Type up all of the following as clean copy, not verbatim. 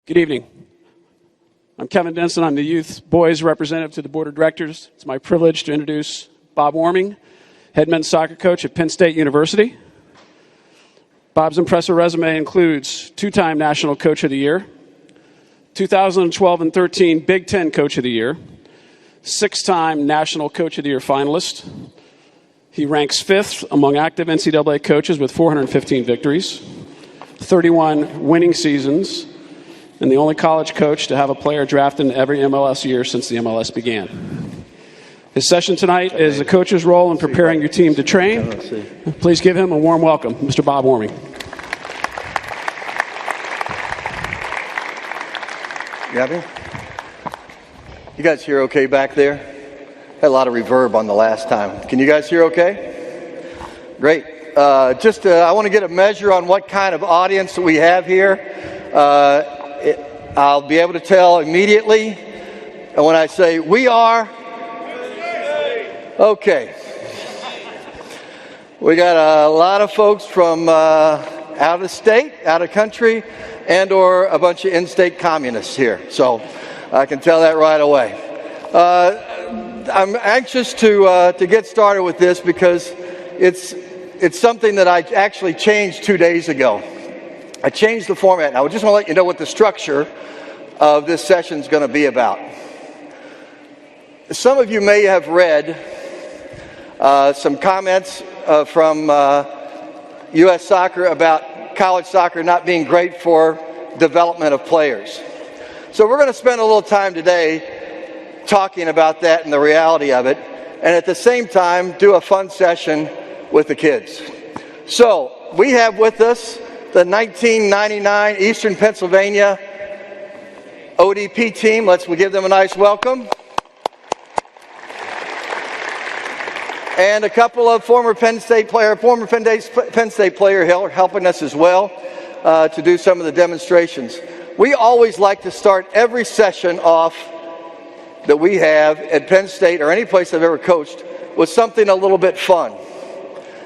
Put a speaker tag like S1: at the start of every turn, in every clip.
S1: Good evening. I'm Kevin Denson. I'm the youth boys representative to the board of directors. It's my privilege to introduce Bob Warming, head men's soccer coach at Penn State University. Bob's impressive resume includes two-time National Coach of the Year, 2012 and 13 Big Ten Coach of the Year, six-time National Coach of the Year finalist. He ranks fifth among active NCAA coaches with 415 victories, 31 winning seasons, and the only college coach to have a player drafted in every MLS year since the MLS began. His session tonight is a coach's role in preparing your team to train. Please give him a warm welcome, Mr. Bob Warming.
S2: Gabby? You guys hear okay back there? Had a lot of reverb on the last time. Can you guys hear okay? Great. I want to get a measure on what kind of audience we have here. I'll be able to tell immediately. And when I say we are, okay. We got a lot of folks from out of state, out of country, and or a bunch of in-state communists here. So I can tell that right away. I'm anxious to get started with this because it's something that I actually changed 2 days ago. I changed the format. Now, I just want to let you know what the structure of this session is going to be about. Some of you may have read some comments from U.S. Soccer about college soccer not being great for development of players. So we're going to spend a little time today talking about that and the reality of it, and at the same time do a fun session with the kids. So we have with us the 1999 Eastern Pennsylvania ODP team. Let's give them a nice welcome. And a couple of former Penn State player helping us as well to do some of the demonstrations. We always like to start every session off that we have at Penn State or any place I've ever coached with something a little bit fun.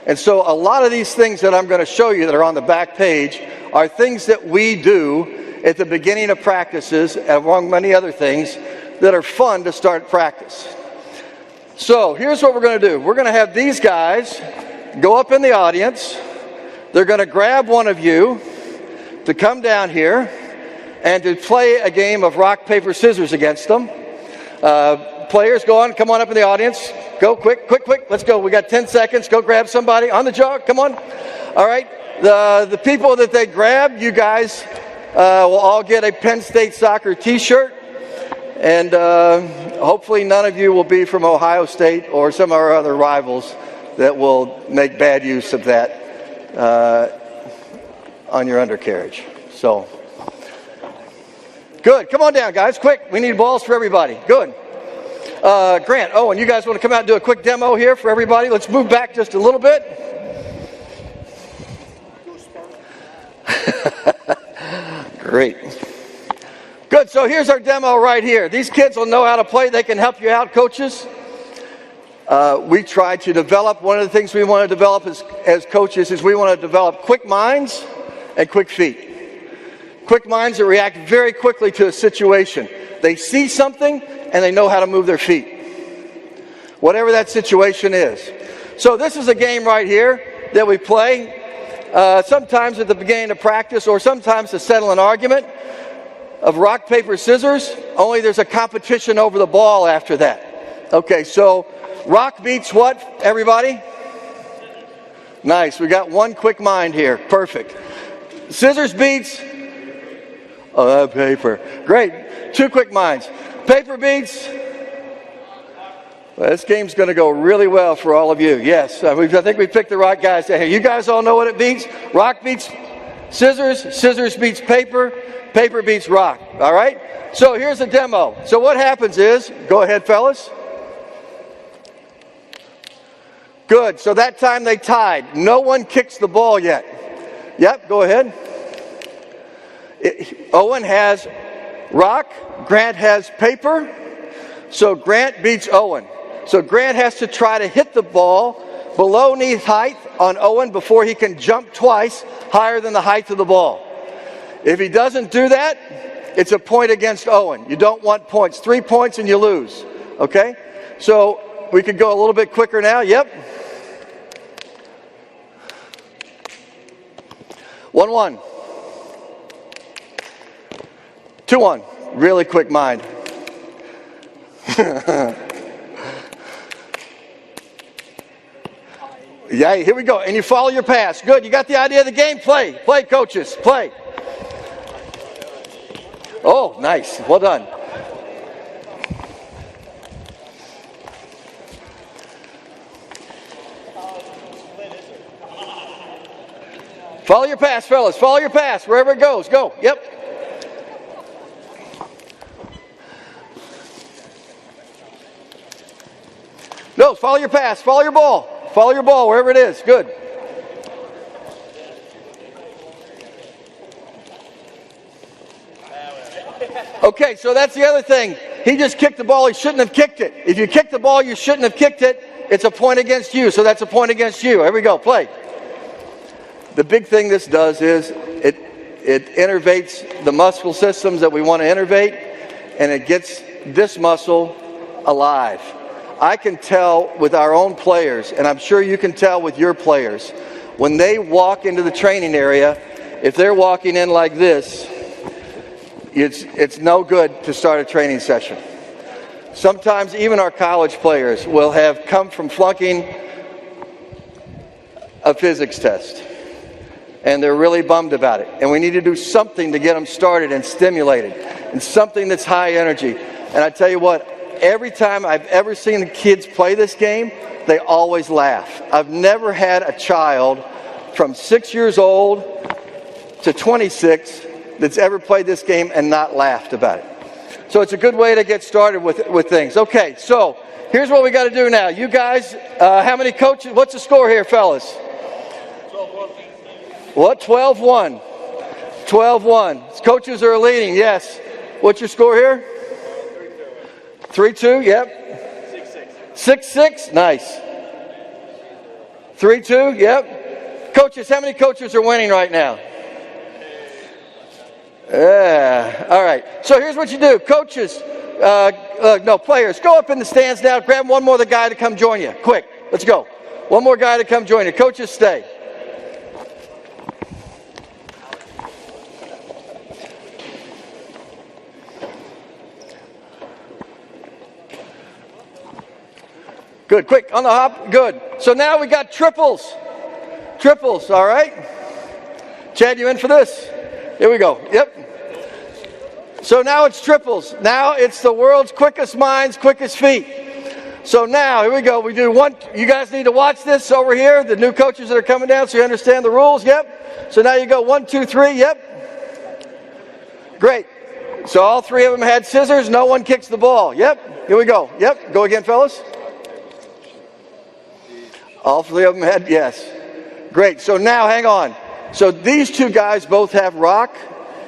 S2: And so a lot of these things that I'm going to show you that are on the back page are things that we do at the beginning of practices, among many other things, that are fun to start practice. So here's what we're going to do. We're going to have these guys go up in the audience. They're going to grab one of you to come down here and to play a game of rock, paper, scissors against them. Players, come on up in the audience. Go, quick, let's go. We got 10 seconds. Go grab somebody on the jog. Come on. All right. The people that they grab, you guys will all get a Penn State soccer t-shirt. And hopefully none of you will be from Ohio State or some of our other rivals that will make bad use of that on your undercarriage. So, good. Come on down, guys. Quick. We need balls for everybody. Good. Grant, Owen, you guys want to come out and do a quick demo here for everybody? Let's move back just a little bit. Great. Good, so here's our demo right here. These kids will know how to play. They can help you out, coaches. We try to develop, one of the things we want to develop as coaches is we want to develop quick minds and quick feet. Quick minds that react very quickly to a situation. They see something and they know how to move their feet, whatever that situation is. So this is a game right here that we play sometimes at the beginning of practice or sometimes to settle an argument of rock, paper, scissors, only there's a competition over the ball after that. Okay, so rock beats what, everybody? Nice, we got one quick mind here, perfect. Scissors beats paper. Great, two quick minds. Paper beats. Well, this game's going to go really well for all of you. Yes, I think we picked the right guys down here. You guys all know what it beats. Rock beats scissors. Scissors beats paper. Paper beats rock. All right? So here's a demo. So what happens is, go ahead, fellas. Good. So that time they tied. No one kicks the ball yet. Yep, go ahead. Owen has rock. Grant has paper. So Grant beats Owen. So Grant has to try to hit the ball below knee height on Owen before he can jump twice higher than the height of the ball. If he doesn't do that, it's a point against Owen. You don't want points. 3 points and you lose. Okay? So we could go a little bit quicker now. Yep. 1-1. 2-1. Really quick mind. Yeah, here we go. And you follow your pass. Good. You got the idea of the game. Play. Play, coaches. Play. Oh, nice. Well done. Follow your pass, fellas. Follow your pass. Wherever it goes. Go. Yep. No, follow your pass. Follow your ball. Follow your ball wherever it is. Good. Okay, so that's the other thing. He just kicked the ball. He shouldn't have kicked it. If you kick the ball, you shouldn't have kicked it. It's a point against you, so that's a point against you. Here we go. Play. The big thing this does is it innervates the muscle systems that we want to innervate, and it gets this muscle alive. I can tell with our own players, and I'm sure you can tell with your players, when they walk into the training area, if they're walking in like this, it's no good to start a training session. Sometimes even our college players will have come from flunking a physics test, and they're really bummed about it. And we need to do something to get them started and stimulated, and something that's high energy. And I tell you what, every time I've ever seen the kids play this game, they always laugh. I've never had a child from 6 years old to 26 that's ever played this game and not laughed about it. So it's a good way to get started with things. Okay, so here's what we got to do now. You guys, how many coaches? What's the score here, fellas? 12-1. What? 12-1. 12-1. Coaches are leading, yes. What's your score here? 3-2, yep. 6-6, nice. 3-2, yep. Coaches, how many coaches are winning right now? Yeah, all right. So here's what you do. Coaches, players, go up in the stands now. Grab one more guy to come join you. Quick, let's go. One more guy to come join you. Coaches, stay. Good, quick, on the hop, good. So now we got triples. Triples, all right? Chad, you in for this? Here we go, yep. So now it's triples. Now it's the world's quickest minds, quickest feet. So now, here we go. We do one. You guys need to watch this over here, the new coaches that are coming down, so you understand the rules, yep. So now you go 1, 2, 3, yep. Great. So all three of them had scissors. No one kicks the ball, yep. Here we go, yep. Go again, fellas. All three of them had, yes. Great, so now hang on. So these two guys both have rock.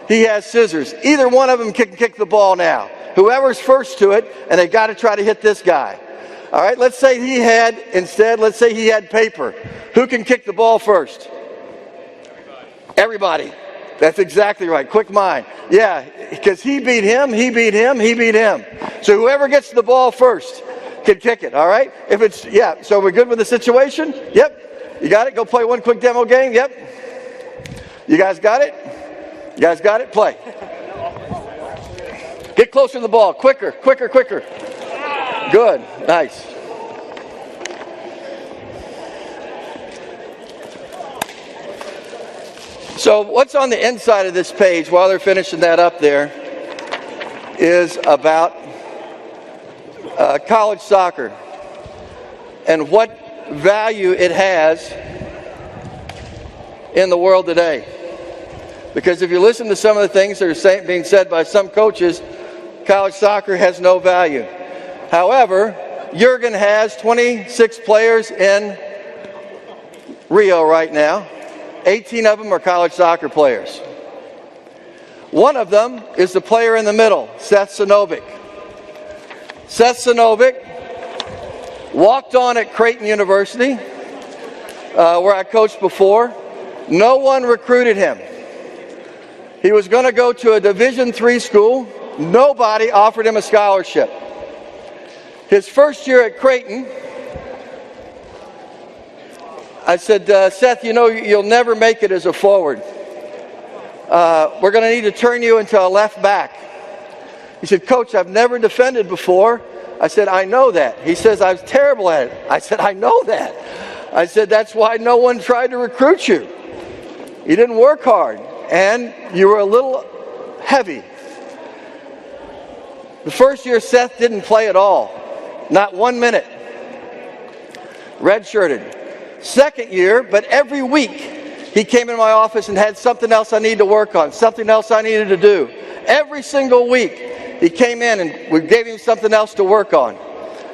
S2: He has scissors. Either one of them can kick the ball now. Whoever's first to it, and they got to try to hit this guy. All right, let's say he had paper. Who can kick the ball first? Everybody. That's exactly right. Quick mind. Yeah, because he beat him. So whoever gets the ball first can kick it, all right? So we're good with the situation? Yep. You got it? Go play one quick demo game? Yep. You guys got it? You guys got it? Play. Get closer to the ball. Quicker. Good. Nice. So what's on the inside of this page while they're finishing that up there is about college soccer and what value it has in the world today. Because if you listen to some of the things that are being said by some coaches, college soccer has no value. However, Jurgen has 26 players in Rio right now. 18 of them are college soccer players. One of them is the player in the middle, Seth Sinovic. Seth Sinovic walked on at Creighton University, where I coached before. No one recruited him. He was going to go to a Division III school. Nobody offered him a scholarship. His first year at Creighton, I said, Seth, you know you'll never make it as a forward. We're going to need to turn you into a left back. He said, Coach, I've never defended before. I said, I know that. He says, I was terrible at it. I said, I know that. I said, that's why no one tried to recruit you. You didn't work hard, and you were a little heavy. The first year, Seth didn't play at all. Not 1 minute. Redshirted. Second year, but every week, he came in my office and had something else I needed to work on, something else I needed to do. Every single week, he came in and we gave him something else to work on.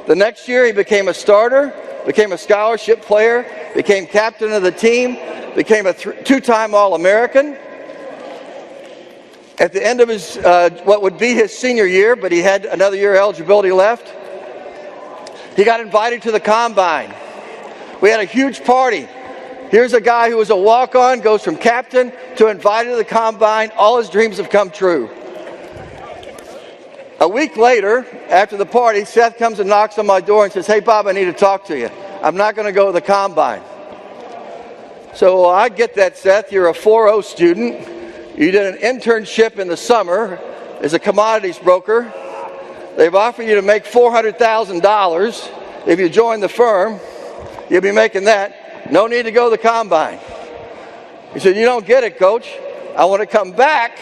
S2: The next year, he became a starter, became a scholarship player, became captain of the team, became a two-time All-American. At the end of his, what would be his senior year, but he had another year eligibility left, he got invited to the Combine. We had a huge party. Here's a guy who was a walk-on, goes from captain to invited to the Combine. All his dreams have come true. A week later, after the party, Seth comes and knocks on my door and says, hey, Bob, I need to talk to you. I'm not going to go to the Combine. So I get that, Seth. You're a 4.0 student. You did an internship in the summer as a commodities broker. They've offered you to make $400,000. If you join the firm, you'll be making that. No need to go to the Combine. He said, you don't get it, Coach. I want to come back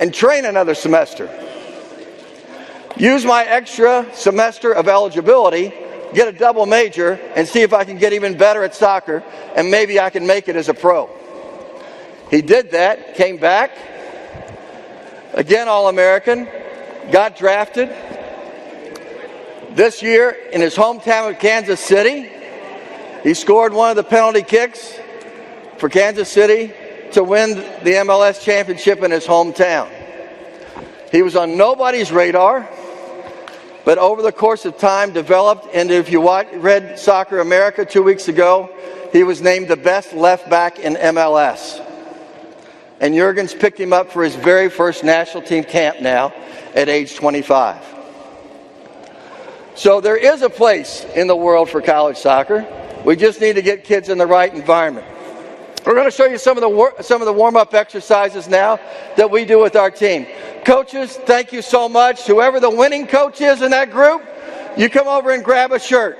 S2: and train another semester. Use my extra semester of eligibility, get a double major, and see if I can get even better at soccer, and maybe I can make it as a pro. He did that, came back, again All-American, got drafted. This year, in his hometown of Kansas City, he scored one of the penalty kicks for Kansas City to win the MLS championship in his hometown. He was on nobody's radar, but over the course of time developed, and if you read Soccer America 2 weeks ago, he was named the best left back in MLS. And Jurgens picked him up for his very first national team camp now at age 25. So there is a place in the world for college soccer. We just need to get kids in the right environment. We're going to show you some of the warm-up exercises now that we do with our team. Coaches, thank you so much. Whoever the winning coach is in that group, you come over and grab a shirt.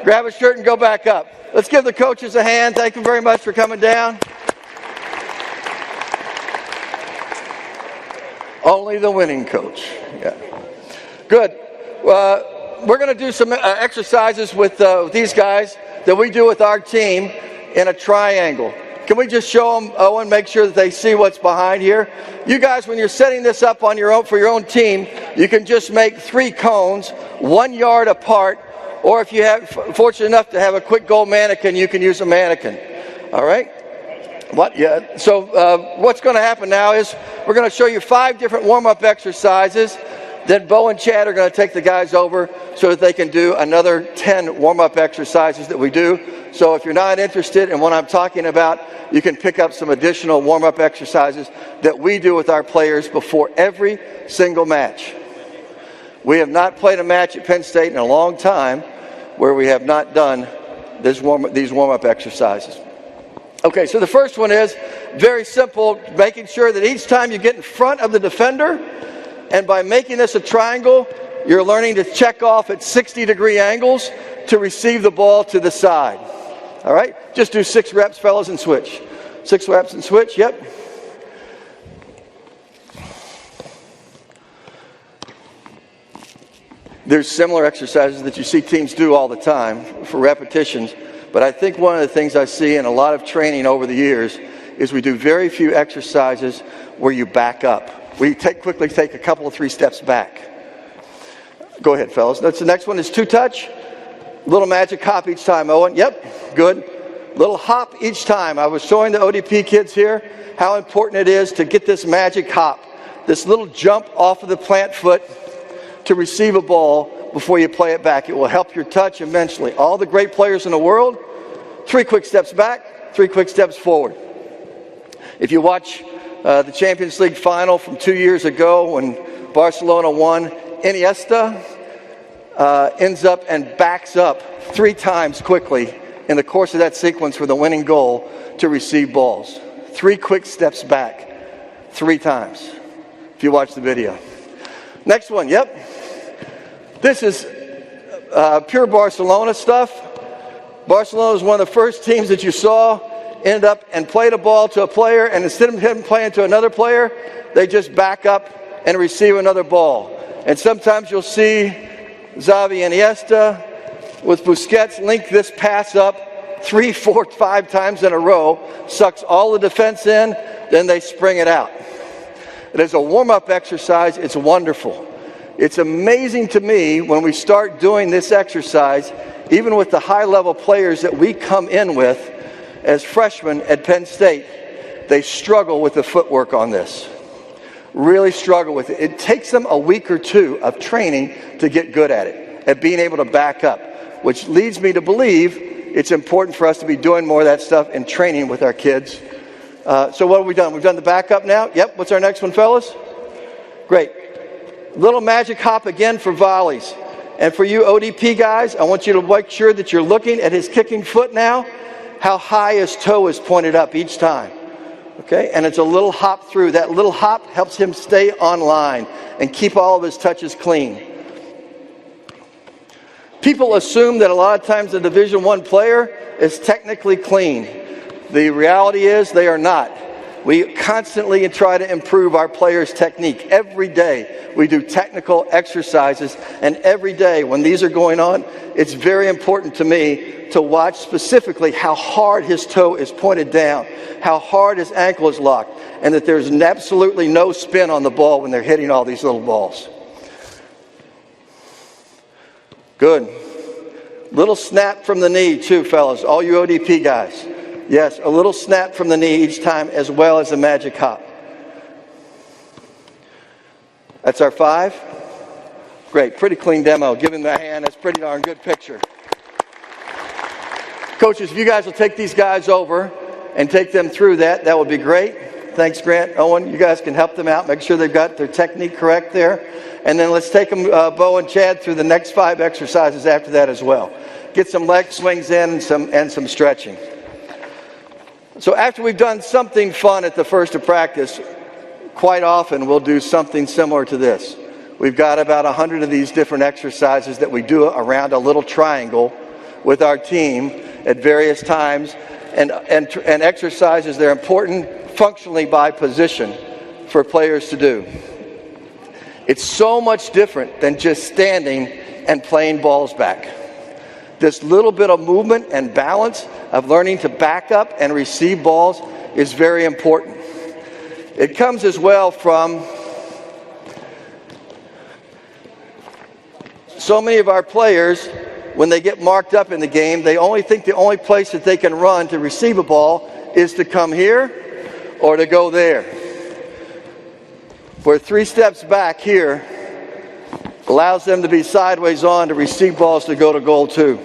S2: Grab a shirt and go back up. Let's give the coaches a hand. Thank you very much for coming down. Only the winning coach. Yeah. Good. We're going to do some exercises with these guys that we do with our team in a triangle. Can we just show them, Owen, make sure that they see what's behind here? You guys, when you're setting this up on your own for your own team, you can just make 3 cones, 1 yard apart, or if you have fortunate enough to have a quick goal mannequin, you can use a mannequin. All right? So what's going to happen now is we're going to show you 5 different warm-up exercises. Then Bo and Chad are going to take the guys over so that they can do another 10 warm-up exercises that we do. So if you're not interested in what I'm talking about, you can pick up some additional warm-up exercises that we do with our players before every single match. We have not played a match at Penn State in a long time where we have not done these warm-up exercises. Okay, so the first one is very simple, making sure that each time you get in front of the defender, and by making this a triangle, you're learning to check off at 60-degree angles to receive the ball to the side. All right? Just do 6 reps, fellas, and switch. 6 reps and switch, yep. There's similar exercises that you see teams do all the time for repetitions, but I think one of the things I see in a lot of training over the years is we do very few exercises where you back up. We quickly take a couple of 3 steps back. Go ahead, fellas. The next one is 2-touch. Little magic hop each time, Owen. Yep, good. Little hop each time. I was showing the ODP kids here how important it is to get this magic hop, this little jump off of the plant foot to receive a ball before you play it back. It will help your touch immensely. All the great players in the world, 3 quick steps back, 3 quick steps forward. If you watch the Champions League final from 2 years ago when Barcelona won. Iniesta ends up and backs up 3 times quickly in the course of that sequence for the winning goal to receive balls. 3 quick steps back, 3 times, if you watch the video. Next one, yep. This is pure Barcelona stuff. Barcelona was one of the first teams that you saw end up and played a ball to a player, and instead of him playing to another player, they just back up and receive another ball. And sometimes you'll see Xavi and Iniesta with Busquets link this pass up 3, 4, 5 times in a row, sucks all the defense in, then they spring it out. It is a warm-up exercise. It's wonderful. It's amazing to me when we start doing this exercise, even with the high-level players that we come in with as freshmen at Penn State, they struggle with the footwork on this. Really struggle with it. It takes them a week or 2 of training to get good at it, at being able to back up, which leads me to believe it's important for us to be doing more of that stuff and training with our kids. So what have we done? We've done the backup now. Yep. What's our next one, fellas? Great. Little magic hop again for volleys. And for you ODP guys, I want you to make sure that you're looking at his kicking foot now, how high his toe is pointed up each time. Okay? And it's a little hop through. That little hop helps him stay on line and keep all of his touches clean. People assume that a lot of times a Division I player is technically clean. The reality is they are not. We constantly try to improve our players' technique. Every day we do technical exercises, and every day when these are going on, it's very important to me to watch specifically how hard his toe is pointed down, how hard his ankle is locked, and that there's absolutely no spin on the ball when they're hitting all these little balls. Good. Little snap from the knee too, fellas, all you ODP guys. Yes, a little snap from the knee each time, as well as a magic hop. That's our 5. Great, pretty clean demo. Give him a hand. That's a pretty darn good picture. Coaches, if you guys will take these guys over and take them through that, that would be great. Thanks, Grant. Owen, you guys can help them out. Make sure they've got their technique correct there. And then let's take them, Bo and Chad, through the next 5 exercises after that as well. Get some leg swings in and some stretching. So after we've done something fun at the first of practice, quite often we'll do something similar to this. We've got about 100 of these different exercises that we do around a little triangle with our team at various times, and exercises that are important functionally by position for players to do. It's so much different than just standing and playing balls back. This little bit of movement and balance of learning to back up and receive balls is very important. It comes as well from so many of our players, when they get marked up in the game, they only think the only place that they can run to receive a ball is to come here or to go there. Where 3 steps back here allows them to be sideways on to receive balls to go to goal too.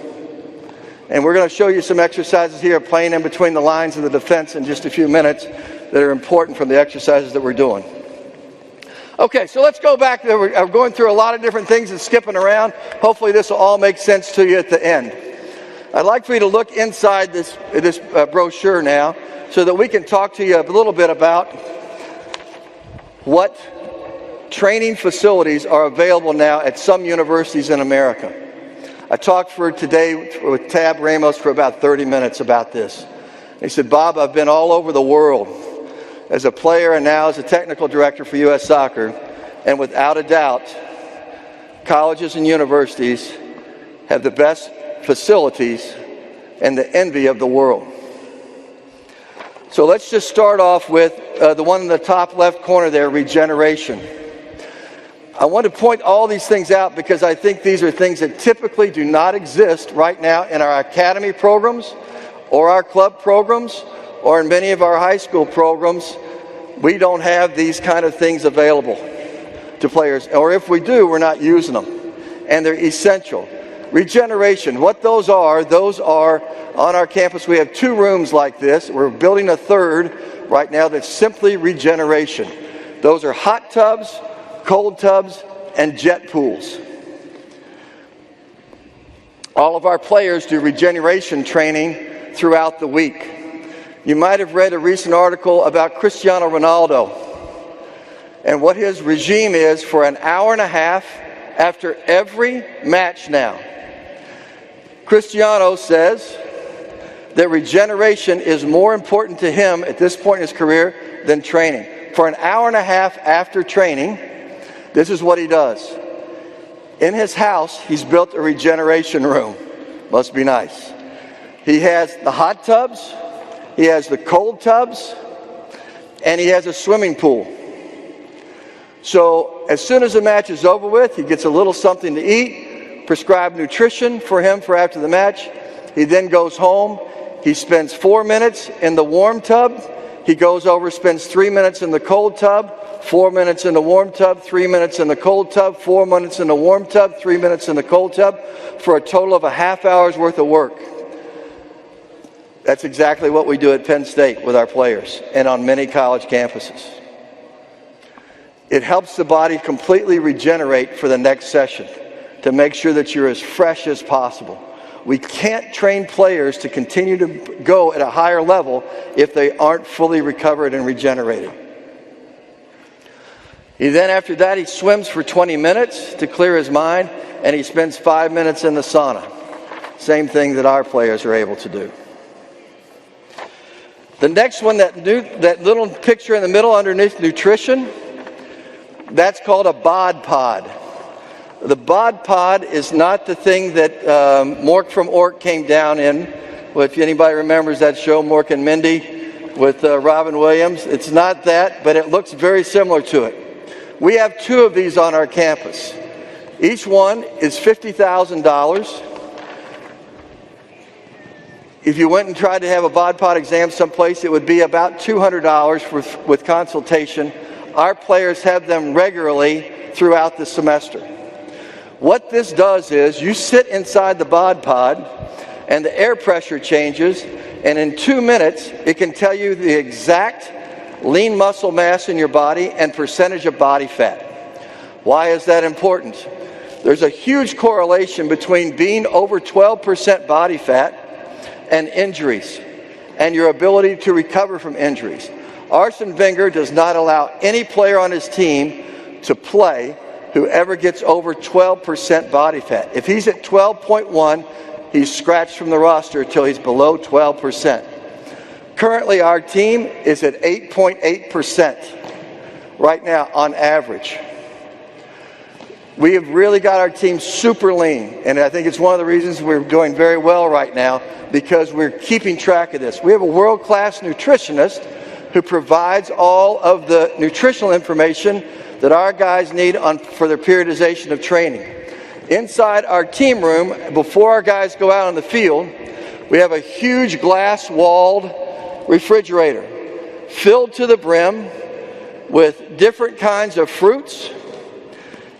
S2: And we're going to show you some exercises here playing in between the lines of the defense in just a few minutes that are important from the exercises that we're doing. Okay, so let's go back. We're going through a lot of different things and skipping around. Hopefully this will all make sense to you at the end. I'd like for you to look inside this brochure now so that we can talk to you a little bit about what training facilities are available now at some universities in America. I talked for today with Tab Ramos for about 30 minutes about this. He said, Bob, I've been all over the world as a player and now as a technical director for U.S. Soccer, and without a doubt, colleges and universities have the best facilities and the envy of the world. So let's just start off with the one in the top left corner there, regeneration. I want to point all these things out because I think these are things that typically do not exist right now in our academy programs or our club programs or in many of our high school programs. We don't have these kind of things available to players, or if we do, we're not using them, and they're essential. Regeneration, what those are on our campus. We have 2 rooms like this. We're building a 3rd. right now that's simply regeneration. Those are hot tubs, cold tubs, and jet pools. All of our players do regeneration training throughout the week. You might have read a recent article about Cristiano Ronaldo and what his regime is for an hour and a half after every match now. Cristiano says that regeneration is more important to him at this point in his career than training. For an hour and a half after training, this is what he does. In his house, he's built a regeneration room. Must be nice. He has the hot tubs, he has the cold tubs, and he has a swimming pool. So as soon as the match is over with, he gets a little something to eat, prescribed nutrition for him for after the match. He then goes home. He spends 4 minutes in the warm tub. He goes over, spends 3 minutes in the cold tub, 4 minutes in the warm tub, 3 minutes in the cold tub, 4 minutes in the warm tub, 3 minutes in the cold tub, for a total of a half hour's worth of work. That's exactly what we do at Penn State with our players and on many college campuses. It helps the body completely regenerate for the next session to make sure that you're as fresh as possible. We can't train players to continue to go at a higher level if they aren't fully recovered and regenerated. After that, he swims for 20 minutes to clear his mind, and he spends 5 minutes in the sauna. Same thing that our players are able to do. The next one, that little picture in the middle underneath nutrition, that's called a bod pod. The bod pod is not the thing that Mork from Ork came down in. Well, if anybody remembers that show, Mork and Mindy, with Robin Williams. It's not that, but it looks very similar to it. We have 2 of these on our campus. Each one is $50,000. If you went and tried to have a bod pod exam someplace, it would be about $200 with consultation. Our players have them regularly throughout the semester. What this does is you sit inside the bod pod and the air pressure changes, and in 2 minutes it can tell you the exact lean muscle mass in your body and percentage of body fat. Why is that important? There's a huge correlation between being over 12% body fat and injuries and your ability to recover from injuries. Arsene Wenger does not allow any player on his team to play who ever gets over 12% body fat. If he's at 12.1, he's scratched from the roster until he's below 12%. Currently, our team is at 8.8% right now on average. We have really got our team super lean, and I think it's one of the reasons we're doing very well right now, because we're keeping track of this. We have a world-class nutritionist who provides all of the nutritional information that our guys need for their periodization of training. Inside our team room, before our guys go out on the field, we have a huge glass-walled refrigerator filled to the brim with different kinds of fruits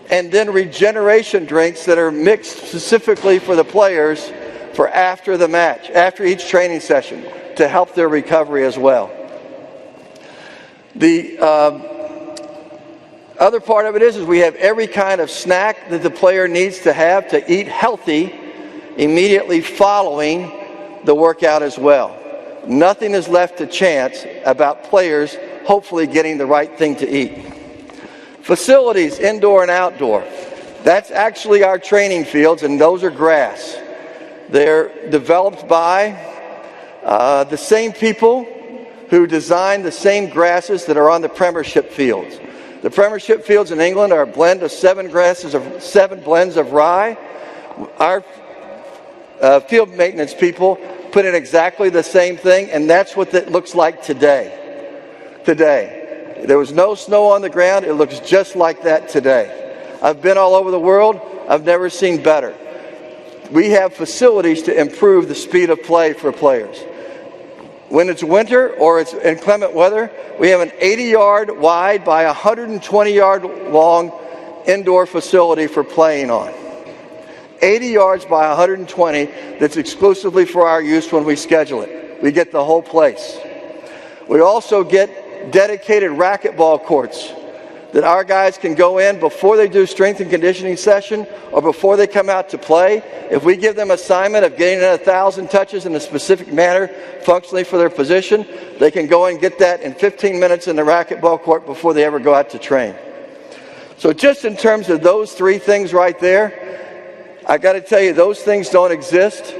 S2: and then regeneration drinks that are mixed specifically for the players for after the match, after each training session, to help their recovery as well. The other part of it is we have every kind of snack that the player needs to have to eat healthy immediately following the workout as well. Nothing is left to chance about players hopefully getting the right thing to eat. Facilities, indoor and outdoor. That's actually our training fields, and those are grass. They're developed by the same people who designed the same grasses that are on the Premiership fields. The Premiership fields in England are a blend of 7 blends of rye. Our field maintenance people put in exactly the same thing, and that's what it looks like today. There was no snow on the ground. It looks just like that today. I've been all over the world. I've never seen better. We have facilities to improve the speed of play for players. When it's winter or it's inclement weather, we have an 80-yard wide by 120-yard long indoor facility for playing on. 80 yards by 120 that's exclusively for our use when we schedule it. We get the whole place. We also get dedicated racquetball courts that our guys can go in before they do strength and conditioning session or before they come out to play. If we give them assignment of getting in 1,000 touches in a specific manner, functionally for their position, they can go and get that in 15 minutes in the racquetball court before they ever go out to train. So just in terms of those three things right there, I got to tell you, those things don't exist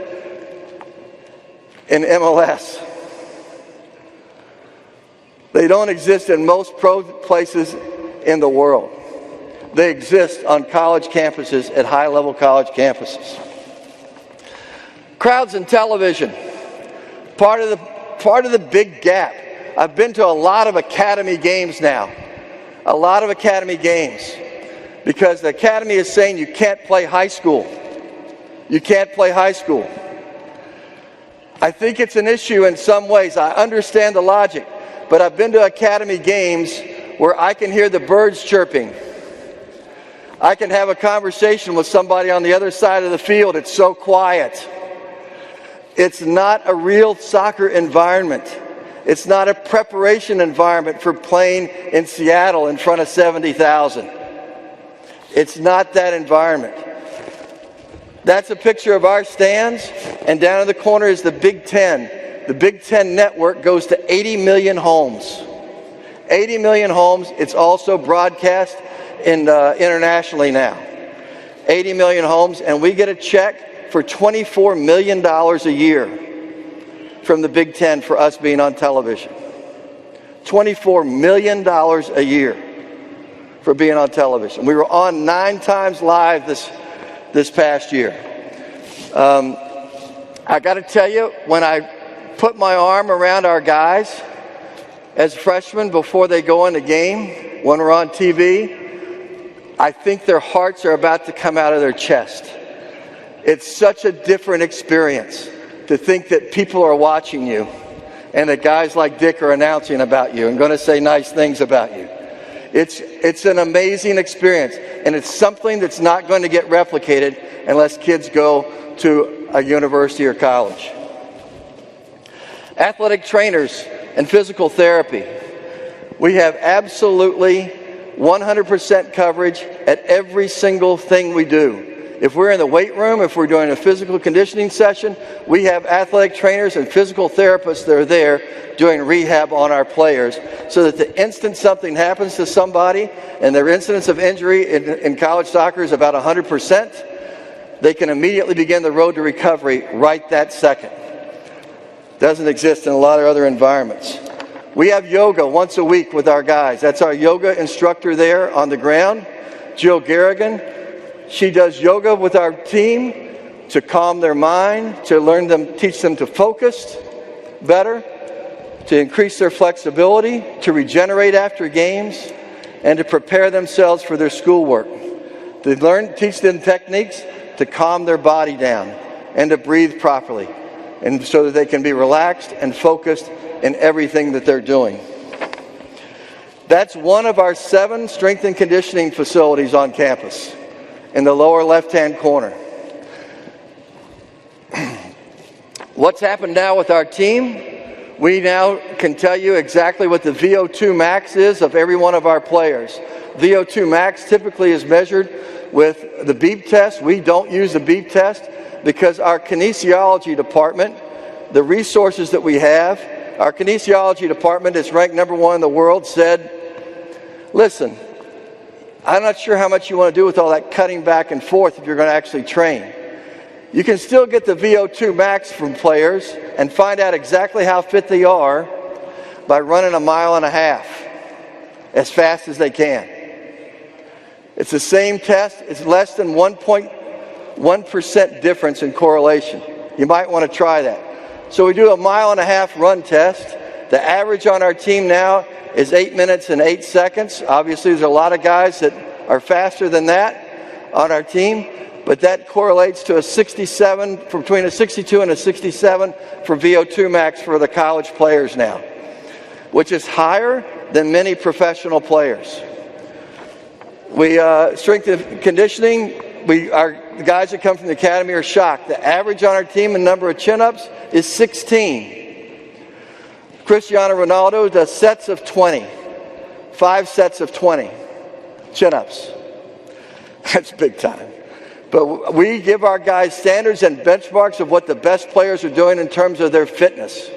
S2: in MLS. They don't exist in most pro places in the world. They exist on college campuses, at high-level college campuses. Crowds and television, part of the big gap. I've been to a lot of academy games now, because the academy is saying you can't play high school. You can't play high school. I think it's an issue in some ways. I understand the logic, but I've been to academy games where I can hear the birds chirping. I can have a conversation with somebody on the other side of the field. It's so quiet. It's not a real soccer environment. It's not a preparation environment for playing in Seattle in front of 70,000. It's not that environment. That's a picture of our stands, and down in the corner is the Big Ten. The Big Ten network goes to 80 million homes. 80 million homes. It's also broadcast internationally now. 80 million homes, and we get a check for $24 million a year from the Big Ten for us being on television. $24 million a year for being on television. We were on 9 times live this past year. I got to tell you, when I put my arm around our guys as freshmen before they go in the game, when we're on TV, I think their hearts are about to come out of their chest. It's such a different experience to think that people are watching you and that guys like Dick are announcing about you and going to say nice things about you. It's an amazing experience, and it's something that's not going to get replicated unless kids go to a university or college. Athletic trainers and physical therapy. We have absolutely 100% coverage at every single thing we do. If we're in the weight room, if we're doing a physical conditioning session, we have athletic trainers and physical therapists that are there doing rehab on our players, so that the instant something happens to somebody, and their incidence of injury in college soccer is about 100%, they can immediately begin the road to recovery right that second. Doesn't exist in a lot of other environments. We have yoga once a week with our guys. That's our yoga instructor there on the ground, Jill Garrigan. She does yoga with our team to calm their mind, to teach them to focus better, to increase their flexibility, to regenerate after games, and to prepare themselves for their schoolwork. To teach them techniques to calm their body down and to breathe properly, and so that they can be relaxed and focused in everything that they're doing. That's one of our 7 strength and conditioning facilities on campus in the lower left-hand corner. What's happened now with our team? We now can tell you exactly what the VO2 max is of every one of our players. VO2 max typically is measured with the beep test. We don't use the beep test because our kinesiology department, the resources that we have, our kinesiology department is ranked number 1 in the world, said, listen, I'm not sure how much you want to do with all that cutting back and forth if you're going to actually train. You can still get the VO2 max from players and find out exactly how fit they are by running 1.5 miles as fast as they can. It's the same test. It's less than 1.1% difference in correlation. You might want to try that. So we do a 1.5 mile run test. The average on our team now is 8 minutes and 8 seconds. Obviously, there's a lot of guys that are faster than that on our team, but that correlates to a 67, between a 62 and a 67 for VO2 max for the college players now, which is higher than many professional players. We strength and conditioning. The guys that come from the academy are shocked. The average on our team in number of chin-ups is 16. Cristiano Ronaldo does sets of 20. 5 sets of 20 chin-ups. That's big time. But we give our guys standards and benchmarks of what the best players are doing in terms of their fitness.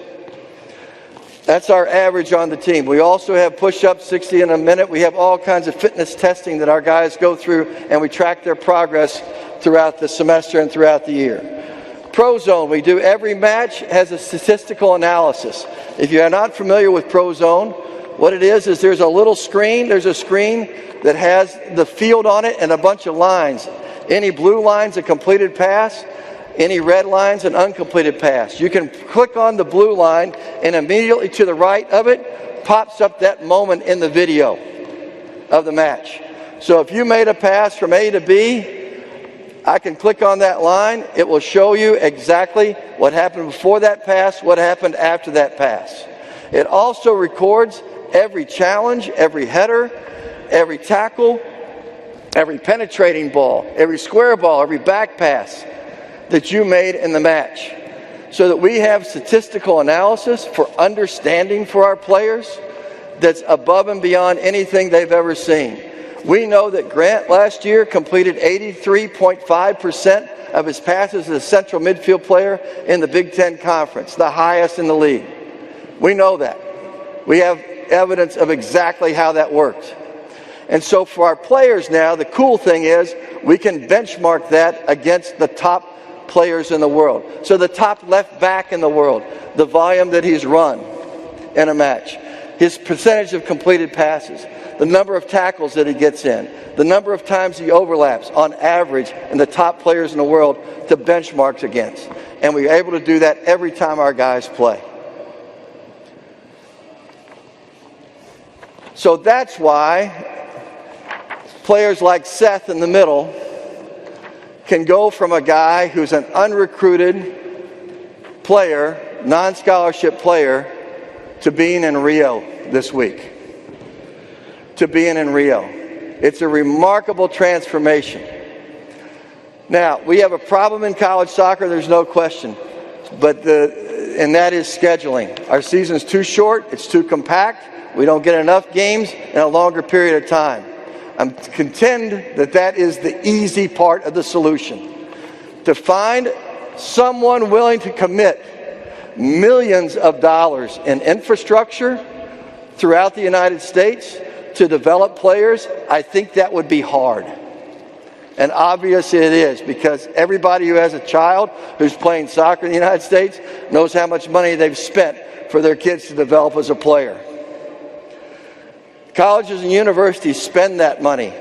S2: That's our average on the team. We also have push-ups, 60 in a minute. We have all kinds of fitness testing that our guys go through, and we track their progress throughout the semester and throughout the year. Pro Zone, we do every match, has a statistical analysis. If you're not familiar with Pro Zone, what it is there's a little screen. There's a screen that has the field on it and a bunch of lines. Any blue lines, a completed pass. Any red lines, an uncompleted pass. You can click on the blue line, and immediately to the right of it pops up that moment in the video of the match. So if you made a pass from A to B, I can click on that line. It will show you exactly what happened before that pass, what happened after that pass. It also records every challenge, every header, every tackle, every penetrating ball, every square ball, every back pass that you made in the match, so that we have statistical analysis for understanding for our players that's above and beyond anything they've ever seen. We know that Grant last year completed 83.5% of his passes as a central midfield player in the Big Ten Conference, the highest in the league. We know that. We have evidence of exactly how that worked. And so for our players now, the cool thing is we can benchmark that against the top players in the world. So the top left back in the world, the volume that he's run in a match, his percentage of completed passes, the number of tackles that he gets in, the number of times he overlaps on average in the top players in the world to benchmark against. And we're able to do that every time our guys play. So that's why players like Seth in the middle can go from a guy who's an unrecruited player, non-scholarship player, to being in Rio this week. To being in Rio. It's a remarkable transformation. Now, we have a problem in college soccer, there's no question. And that is scheduling. Our season's too short, it's too compact. We don't get enough games in a longer period of time. I contend that is the easy part of the solution. To find someone willing to commit millions of dollars in infrastructure throughout the United States to develop players, I think that would be hard. And obviously it is, because everybody who has a child who's playing soccer in the United States knows how much money they've spent for their kids to develop as a player. Colleges and universities spend that money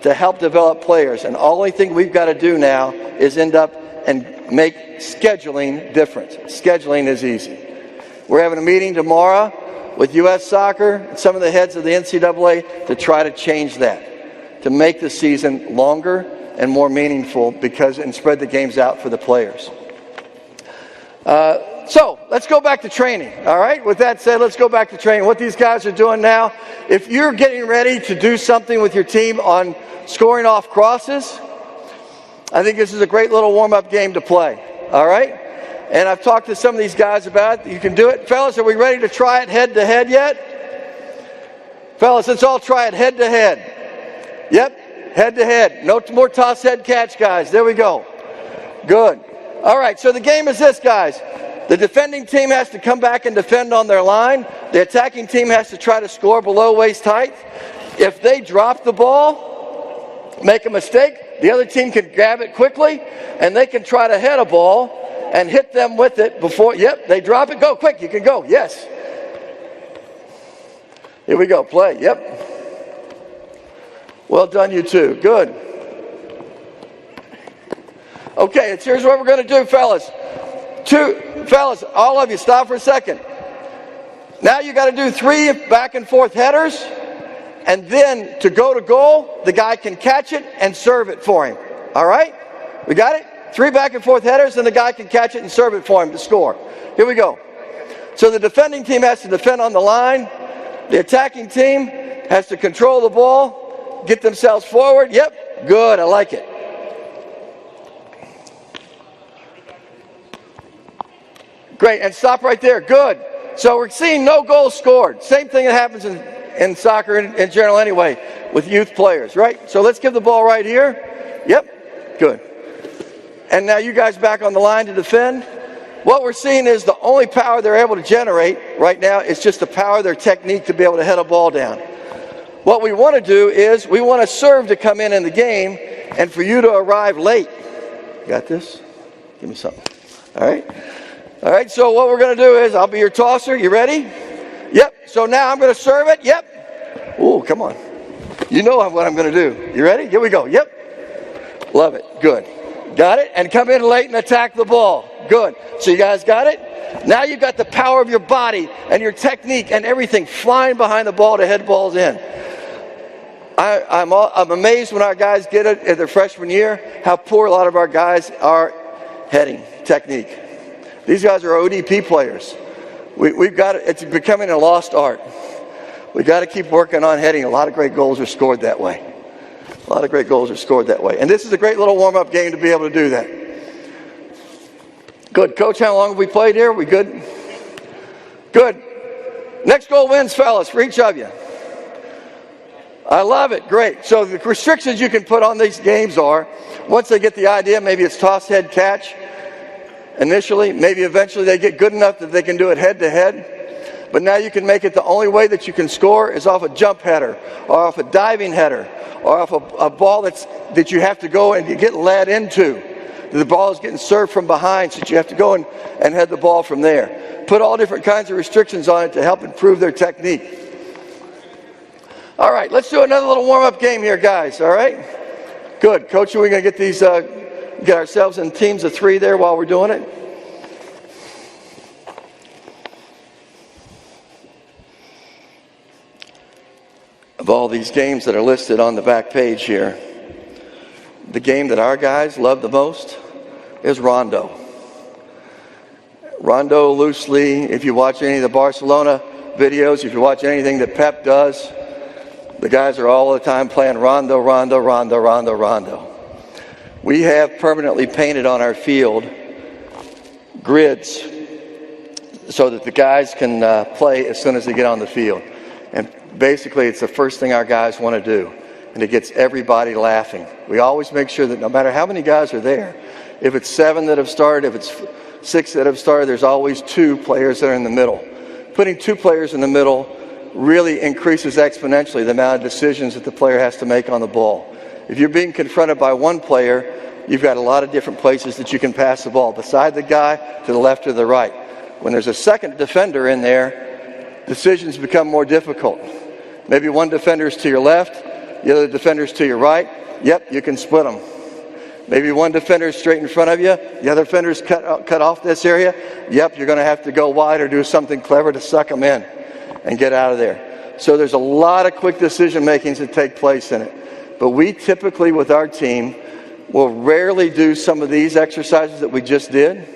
S2: to help develop players, and the only thing we've got to do now is end up and make scheduling different. Scheduling is easy. We're having a meeting tomorrow with U.S. Soccer and some of the heads of the NCAA to try to change that, to make the season longer and more meaningful, and spread the games out for the players. So let's go back to training, all right? With that said, let's go back to training. What these guys are doing now, if you're getting ready to do something with your team on scoring off crosses, I think this is a great little warm-up game to play, all right? And I've talked to some of these guys about it. You can do it. Fellas, are we ready to try it head-to-head yet? Fellas, let's all try it head-to-head. Yep, head-to-head. No more toss head catch, guys. There we go. Good. All right, so the game is this, guys. The defending team has to come back and defend on their line. The attacking team has to try to score below waist height. If they drop the ball, make a mistake, the other team can grab it quickly, and they can try to head a ball and hit them with it before, they drop it. Go, quick, you can go, yes. Here we go, play, yep. Well done, you two, good. Okay, here's what we're going to do, fellas. Fellas, all of you, stop for a second. Now you got to do 3 back and forth headers, and then to go to goal, the guy can catch it and serve it for him. All right? We got it? 3 back and forth headers, and the guy can catch it and serve it for him to score. Here we go. So the defending team has to defend on the line. The attacking team has to control the ball, get themselves forward. Yep, good, I like it. Great, and stop right there. Good. So we're seeing no goals scored. Same thing that happens in soccer in general anyway with youth players, right? So let's give the ball right here. Yep, good. And now you guys back on the line to defend. What we're seeing is the only power they're able to generate right now is just the power of their technique to be able to head a ball down. What we want to do is we want to serve to come in the game and for you to arrive late. Got this? Give me something. All right? All right, so what we're going to do is I'll be your tosser. You ready? Yep. So now I'm going to serve it. Yep. Ooh, come on. You know what I'm going to do. You ready? Here we go. Yep. Love it. Good. Got it? And come in late and attack the ball. Good. So you guys got it? Now you've got the power of your body and your technique and everything flying behind the ball to head balls in. I'm amazed when our guys get it in their freshman year, how poor a lot of our guys are heading technique. These guys are ODP players. We've got it's becoming a lost art. We've got to keep working on heading. A lot of great goals are scored that way. A lot of great goals are scored that way. And this is a great little warm-up game to be able to do that. Good. Coach, how long have we played here? We good? Good. Next goal wins, fellas, for each of you. I love it. Great. So the restrictions you can put on these games are, once they get the idea, maybe it's toss, head, catch initially. Maybe eventually they get good enough that they can do it head-to-head. But now you can make it the only way that you can score is off a jump header or off a diving header or off a ball that you have to go and you get led into. The ball is getting served from behind, so you have to go and head the ball from there. Put all different kinds of restrictions on it to help improve their technique. All right, let's do another little warm-up game here, guys, all right? Good. Coach, are we going to get these, get ourselves in teams of 3 there while we're doing it? Of all these games that are listed on the back page here, the game that our guys love the most is Rondo. Rondo loosely, if you watch any of the Barcelona videos, if you watch anything that Pep does, the guys are all the time playing Rondo, Rondo, Rondo, Rondo, Rondo. We have permanently painted on our field grids so that the guys can play as soon as they get on the field. And basically, it's the first thing our guys want to do. And it gets everybody laughing. We always make sure that no matter how many guys are there, if it's 7 that have started, if it's 6 that have started, there's always 2 players that are in the middle. Putting 2 players in the middle really increases exponentially the amount of decisions that the player has to make on the ball. If you're being confronted by 1 player, you've got a lot of different places that you can pass the ball, beside the guy, to the left or the right. When there's a second defender in there, decisions become more difficult. Maybe one defender's to your left, the other defender's to your right. Yep, you can split them. Maybe one defender's straight in front of you, the other defender's cut off this area. Yep, you're going to have to go wide or do something clever to suck them in and get out of there. So there's a lot of quick decision makings that take place in it. But we typically, with our team, will rarely do some of these exercises that we just did.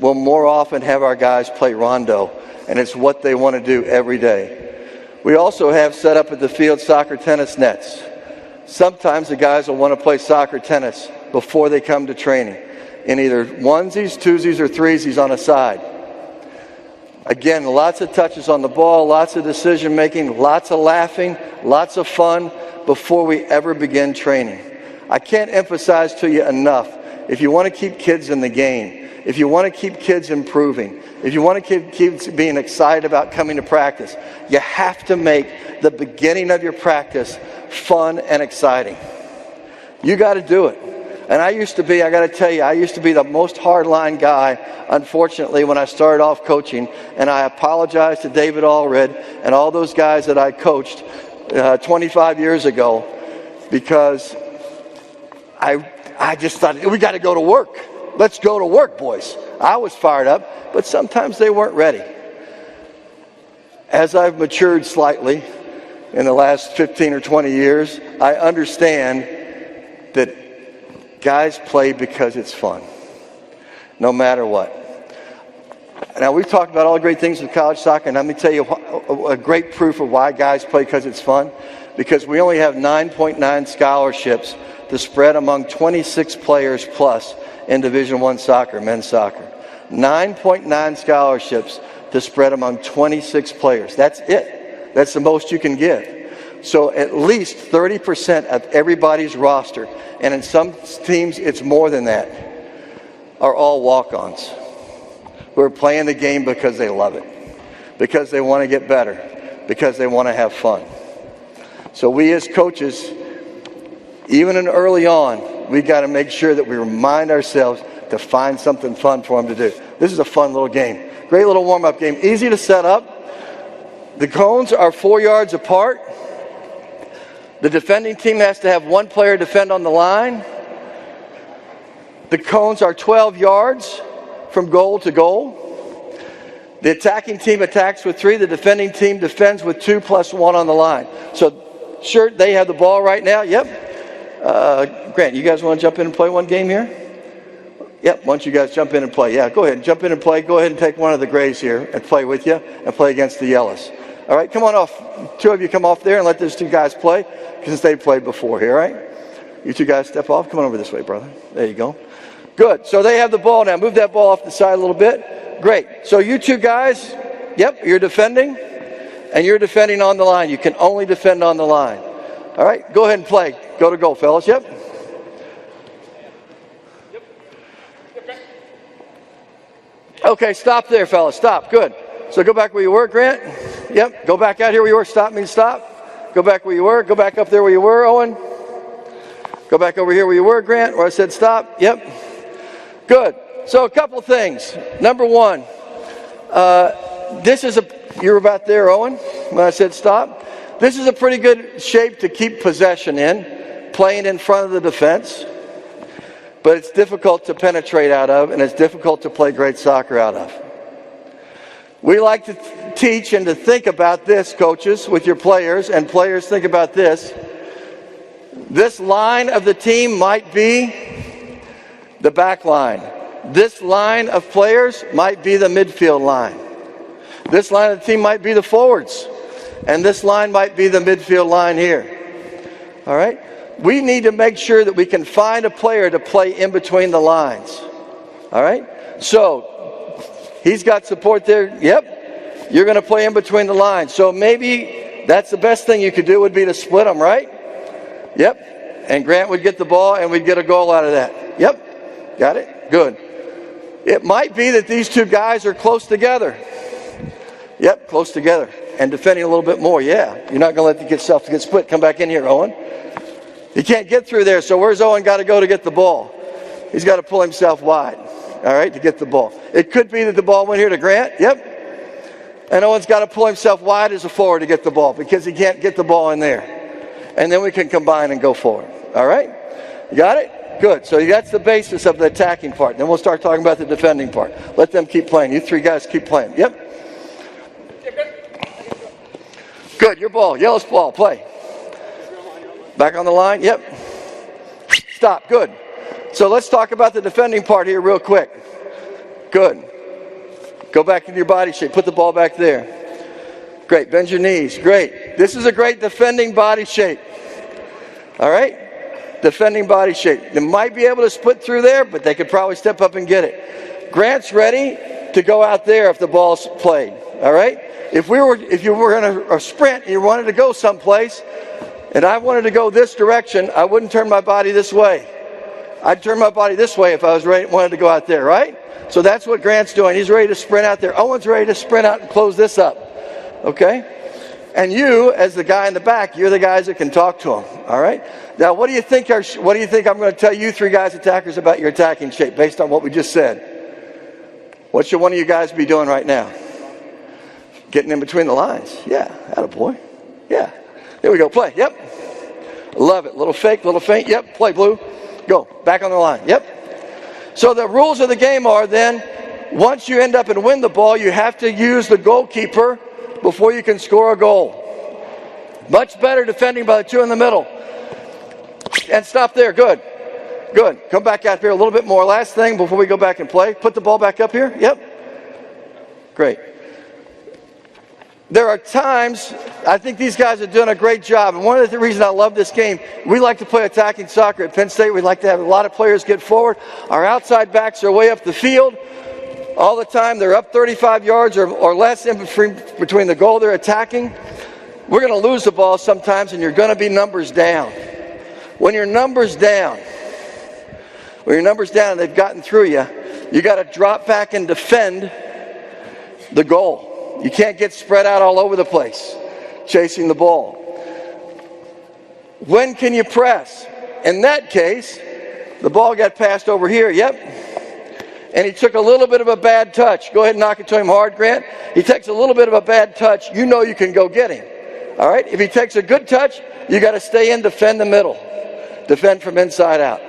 S2: We'll more often have our guys play Rondo, and it's what they want to do every day. We also have set up at the field soccer tennis nets. Sometimes the guys will want to play soccer tennis before they come to training in either onesies, twosies, or threesies on a side. Again, lots of touches on the ball, lots of decision making, lots of laughing, lots of fun before we ever begin training. I can't emphasize to you enough, if you want to keep kids in the game, if you want to keep kids improving, if you want to keep kids being excited about coming to practice, you have to make the beginning of your practice fun and exciting. You got to do it. And I got to tell you, I used to be the most hardline guy, unfortunately, when I started off coaching. And I apologize to David Allred and all those guys that I coached 25 years ago, because I just thought, we got to go to work. Let's go to work, boys. I was fired up, but sometimes they weren't ready. As I've matured slightly in the last 15 or 20 years, I understand that guys play because it's fun, no matter what. Now, we've talked about all the great things with college soccer, and let me tell you a great proof of why guys play because it's fun. Because we only have 9.9 scholarships to spread among 26 players plus in Division I soccer, men's soccer. 9.9 scholarships to spread among 26 players. That's it. That's the most you can give. So at least 30% of everybody's roster, and in some teams it's more than that, are all walk-ons who are playing the game because they love it, because they want to get better, because they want to have fun. So we as coaches, even in early on, we've got to make sure that we remind ourselves to find something fun for them to do. This is a fun little game. Great little warm-up game. Easy to set up. The cones are 4 yards apart. The defending team has to have one player defend on the line. The cones are 12 yards from goal to goal. The attacking team attacks with 3. The defending team defends with 2 plus 1 on the line. So, sure, they have the ball right now. Yep. Grant, you guys want to jump in and play one game here? Yep, why don't you guys jump in and play? Yeah, go ahead. Jump in and play. Go ahead and take one of the grays here and play with you and play against the yellows. All right, come on off. 2 of you come off there and let those 2 guys play since they played before here, all right? You 2 guys step off. Come on over this way, brother. There you go. Good. So they have the ball now. Move that ball off the side a little bit. Great. So you 2 guys, yep, you're defending, and you're defending on the line. You can only defend on the line. All right, go ahead and play. Go to goal, fellas. Yep. Okay, stop there, fellas. Stop. Good. So go back where you were, Grant. Yep. Go back out here where you were. Stop means stop. Go back where you were. Go back up there where you were, Owen. Go back over here where you were, Grant, where I said stop. Yep. Good. So a couple things. Number one, you were about there, Owen, when I said stop. This is a pretty good shape to keep possession in, playing in front of the defense. But it's difficult to penetrate out of, and it's difficult to play great soccer out of. We like to teach and to think about this, coaches, with your players, and players think about this. This line of the team might be the back line. This line of players might be the midfield line. This line of the team might be the forwards. And this line might be the midfield line here. All right? We need to make sure that we can find a player to play in between the lines. All right? So, he's got support there. Yep. You're going to play in between the lines. So maybe that's the best thing you could do would be to split them, right? Yep. And Grant would get the ball and we'd get a goal out of that. Yep. Got it? Good. It might be that these 2 guys are close together. Yep, close together. And defending a little bit more. Yeah. You're not going to let yourself get split. Come back in here, Owen. He can't get through there, so where's Owen got to go to get the ball? He's got to pull himself wide, all right, to get the ball. It could be that the ball went here to Grant, yep. And Owen's got to pull himself wide as a forward to get the ball because he can't get the ball in there. And then we can combine and go forward, all right? You got it? Good. So that's the basis of the attacking part. Then we'll start talking about the defending part. Let them keep playing. You 3 guys keep playing. Yep. Good. Your ball. Yellow's ball. Play. Back on the line? Yep. Stop. Good. So let's talk about the defending part here real quick. Good. Go back into your body shape. Put the ball back there. Great. Bend your knees. Great. This is a great defending body shape. All right? Defending body shape. They might be able to split through there, but they could probably step up and get it. Grant's ready to go out there if the ball's played. All right? If you were in a sprint and you wanted to go someplace, and I wanted to go this direction, I wouldn't turn my body this way. I'd turn my body this way if I wanted to go out there, right? So that's what Grant's doing. He's ready to sprint out there. Owen's ready to sprint out and close this up. Okay? And you, as the guy in the back, you're the guys that can talk to him. All right? Now, what do you think I'm going to tell you 3 guys attackers about your attacking shape based on what we just said? What should one of you guys be doing right now? Getting in between the lines. Yeah, attaboy. Yeah. There we go. Play. Yep. Love it. Little fake, little feint. Yep. Play, Blue. Go. Back on the line. Yep. So the rules of the game are then, once you end up and win the ball, you have to use the goalkeeper before you can score a goal. Much better defending by the 2 in the middle. And stop there. Good. Good. Come back out here a little bit more. Last thing before we go back and play. Put the ball back up here. Yep. Great. There are times, I think these guys are doing a great job. And one of the reasons I love this game, we like to play attacking soccer at Penn State. We like to have a lot of players get forward. Our outside backs are way up the field. all the time. They're up 35 yards or less in between the goal they're attacking. We're going to lose the ball sometimes, and you're going to be numbers down. When your numbers down, and they've gotten through you, you got to drop back and defend the goal. You can't get spread out all over the place chasing the ball. When can you press? In that case, the ball got passed over here. Yep. And he took a little bit of a bad touch. Go ahead and knock it to him hard, Grant. He takes a little bit of a bad touch. You know you can go get him. All right? If he takes a good touch, you got to stay in, defend the middle. Defend from inside out.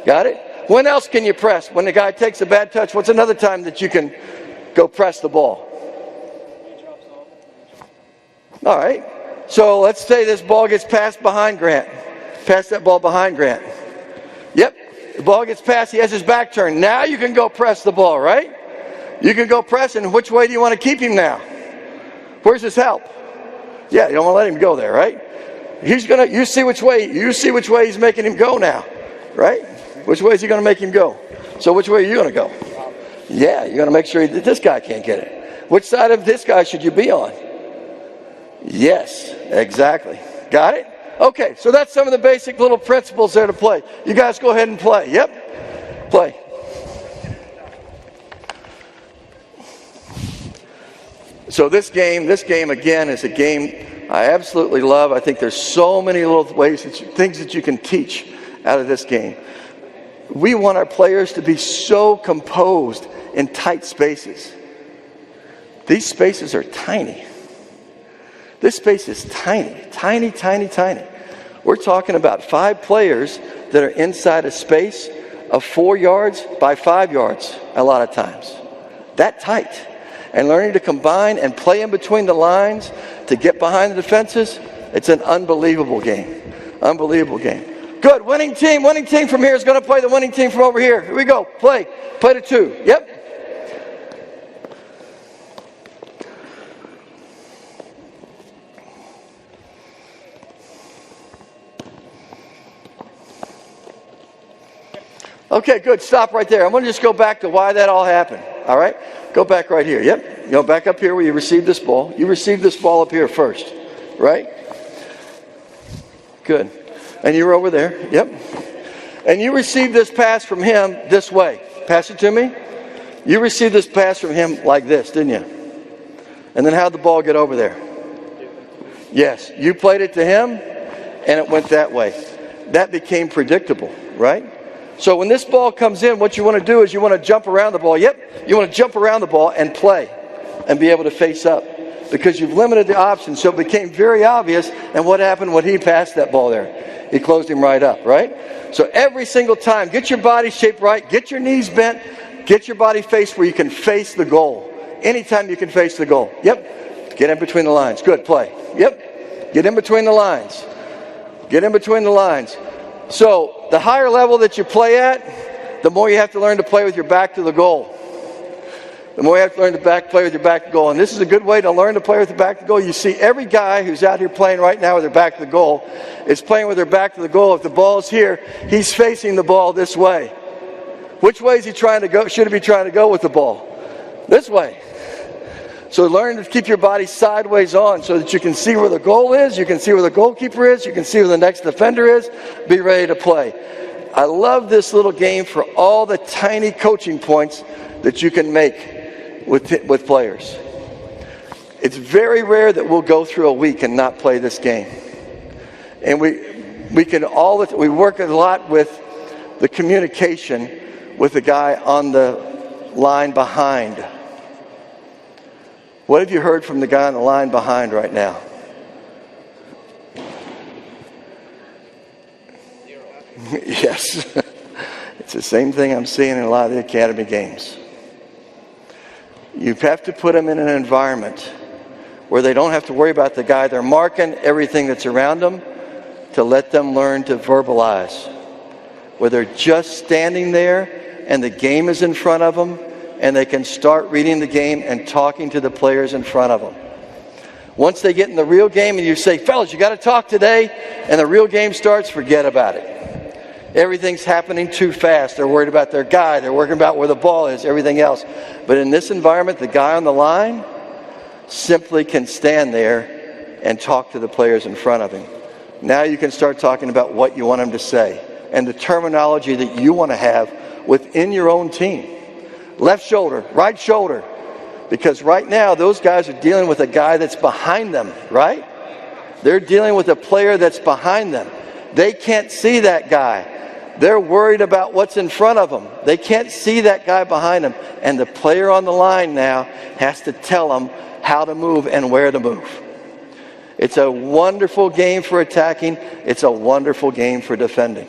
S2: Got it? When else can you press? When the guy takes a bad touch, what's another time that you can go press the ball? All right. So let's say this ball gets passed behind Grant. Pass that ball behind Grant. Yep. The ball gets passed. He has his back turned. Now you can go press the ball, right? You can go press, and which way do you want to keep him now? Where's his help? Yeah, you don't want to let him go there, right? You see which way he's making him go now, right? Which way is he going to make him go? So which way are you going to go? Yeah, you're going to make sure that this guy can't get it. Which side of this guy should you be on? Yes, exactly. Got it? Okay, so that's some of the basic little principles there to play. You guys go ahead and play. Yep. Play. So this game again is a game I absolutely love. I think there's so many little ways, things that you can teach out of this game. We want our players to be so composed in tight spaces. These spaces are tiny. This space is tiny, tiny, tiny, tiny. We're talking about 5 players that are inside a space of 4 yards by 5 yards a lot of times. That tight. And learning to combine and play in between the lines to get behind the defenses, it's an unbelievable game. Unbelievable game. Good. Winning team from here is going to play the winning team from over here. Here we go. Play to 2. Yep. Okay, good. Stop right there. I'm going to just go back to why that all happened. All right? Go back right here. Yep. You know, back up here where you received this ball. You received this ball up here first. Right? Good. And you were over there. Yep. And you received this pass from him this way. Pass it to me. You received this pass from him like this, didn't you? And then how'd the ball get over there? Yes. You played it to him, and it went that way. That became predictable, right? So when this ball comes in, what you want to do is you want to jump around the ball. Yep, you want to jump around the ball and play and be able to face up because you've limited the options. So it became very obvious. And what happened when he passed that ball there? He closed him right up, right? So every single time, get your body shaped right, get your knees bent, get your body faced where you can face the goal. Anytime you can face the goal. Yep, get in between the lines. Good, play. Yep, get in between the lines. Get in between the lines. So the higher level that you play at, the more you have to learn to play with your back to the goal. The more you have to learn to play with your back to the goal. And this is a good way to learn to play with your back to the goal. You see every guy who's out here playing right now with their back to the goal is playing with their back to the goal. If the ball's here, he's facing the ball this way. Which way is he trying to go? Should he be trying to go with the ball? This way. So learn to keep your body sideways on so that you can see where the goal is, you can see where the goalkeeper is, you can see where the next defender is. Be ready to play. I love this little game for all the tiny coaching points that you can make with players. It's very rare that we'll go through a week and not play this game. And we work a lot with the communication with the guy on the line behind. What have you heard from the guy on the line behind right now? Yes. It's the same thing I'm seeing in a lot of the academy games. You have to put them in an environment where they don't have to worry about the guy they're marking, everything that's around them, to let them learn to verbalize. Where they're just standing there and the game is in front of them, and they can start reading the game and talking to the players in front of them. Once they get in the real game and you say, fellas, you got to talk today, and the real game starts, forget about it. Everything's happening too fast. They're worried about their guy. They're worried about where the ball is, everything else. But in this environment, the guy on the line simply can stand there and talk to the players in front of him. Now you can start talking about what you want him to say and the terminology that you want to have within your own team. Left shoulder, right shoulder. Because right now, those guys are dealing with a guy that's behind them, right? They're dealing with a player that's behind them. They can't see that guy. They're worried about what's in front of them. They can't see that guy behind them. And the player on the line now has to tell them how to move and where to move. It's a wonderful game for attacking. It's a wonderful game for defending.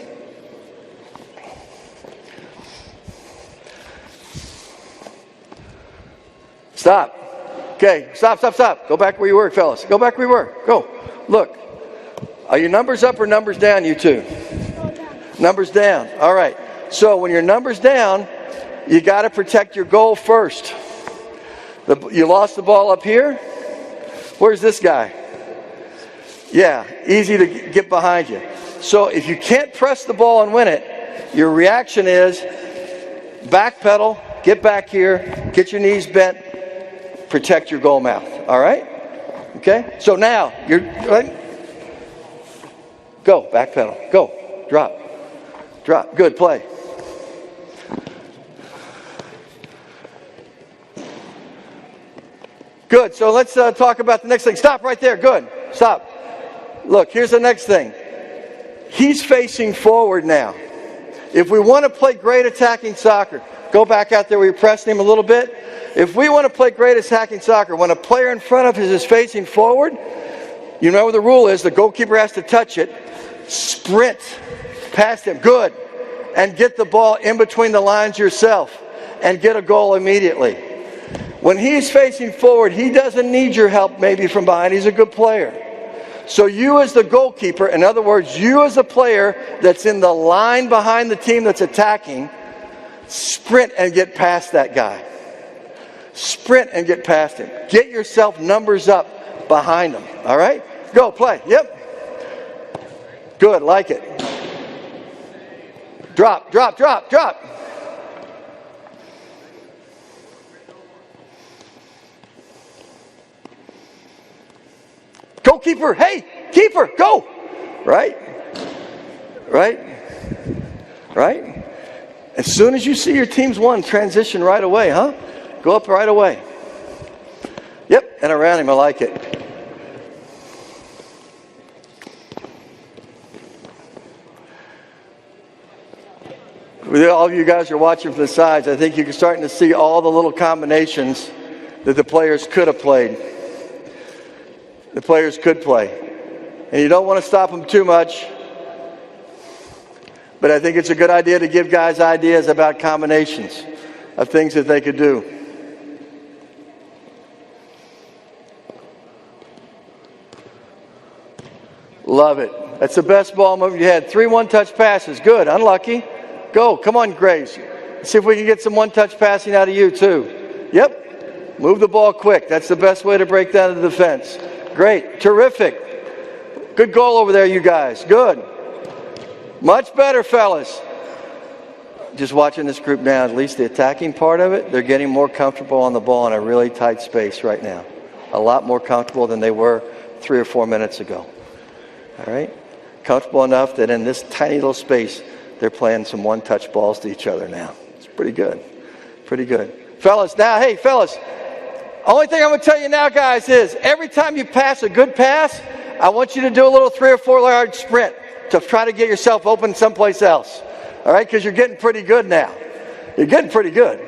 S2: Stop. Okay, stop. Go back where you were, fellas. Go back where you were. Go. Look. Are your numbers up or numbers down, you two? Numbers down. All right. So when your numbers down, you got to protect your goal first. You lost the ball up here. Where's this guy? Yeah, easy to get behind you. So if you can't press the ball and win it, your reaction is backpedal, get back here, get your knees bent, protect your goal mouth. All right? Okay? So now, you're right. Go, backpedal. Go. Drop. Good play. Good. So let's talk about the next thing. Stop right there. Good. Stop. Look, here's the next thing. He's facing forward now. If we want to play great attacking soccer, go back out there where you're pressing him a little bit. If we want to play great attacking soccer, when a player in front of us is facing forward, you know what the rule is. The goalkeeper has to touch it. Sprint past him. Good. And get the ball in between the lines yourself and get a goal immediately. When he's facing forward, he doesn't need your help maybe from behind. He's a good player. So you as the goalkeeper, in other words, you as a player that's in the line behind the team that's attacking, sprint and get past that guy. Sprint and get past him. Get yourself numbers up behind him. All right? Go, play. Yep. Good, like it. Drop. Goalkeeper, hey, keeper, go. Right? As soon as you see your team's won, transition right away, huh? Go up right away. Yep, and around him, I like it. With all of you guys who are watching from the sides, I think you're starting to see all the little combinations that the players could have played. The players could play. And you don't want to stop them too much. But I think it's a good idea to give guys ideas about combinations of things that they could do. Love it. That's the best ball move you had. 3 one-touch passes. Good. Unlucky. Go. Come on, Graves. See if we can get some one-touch passing out of you, too. Yep. Move the ball quick. That's the best way to break down the defense. Great. Terrific. Good goal over there, you guys. Good. Much better, fellas. Just watching this group now, at least the attacking part of it, they're getting more comfortable on the ball in a really tight space right now. A lot more comfortable than they were 3 or 4 minutes ago. All right? Comfortable enough that in this tiny little space, they're playing some one-touch balls to each other now. It's pretty good. Pretty good. Fellas, now, hey, fellas, only thing I'm going to tell you now, guys, is every time you pass a good pass, I want you to do a little 3 or 4 yard sprint to try to get yourself open someplace else. All right? Because you're getting pretty good now. You're getting pretty good.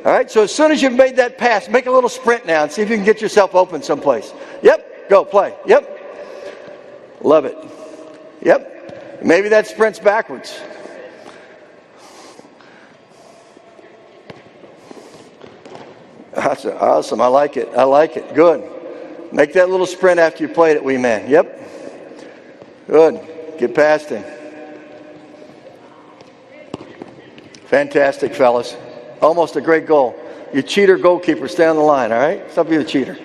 S2: All right? So as soon as you've made that pass, make a little sprint now and see if you can get yourself open someplace. Yep. Go, play. Yep. Love it. Yep. Maybe that sprint's backwards. That's awesome. I like it. Good. Make that little sprint after you played it, wee man. Yep. Good. Get past him. Fantastic, fellas. Almost a great goal. You cheater goalkeeper, stay on the line, all right? Stop being a cheater.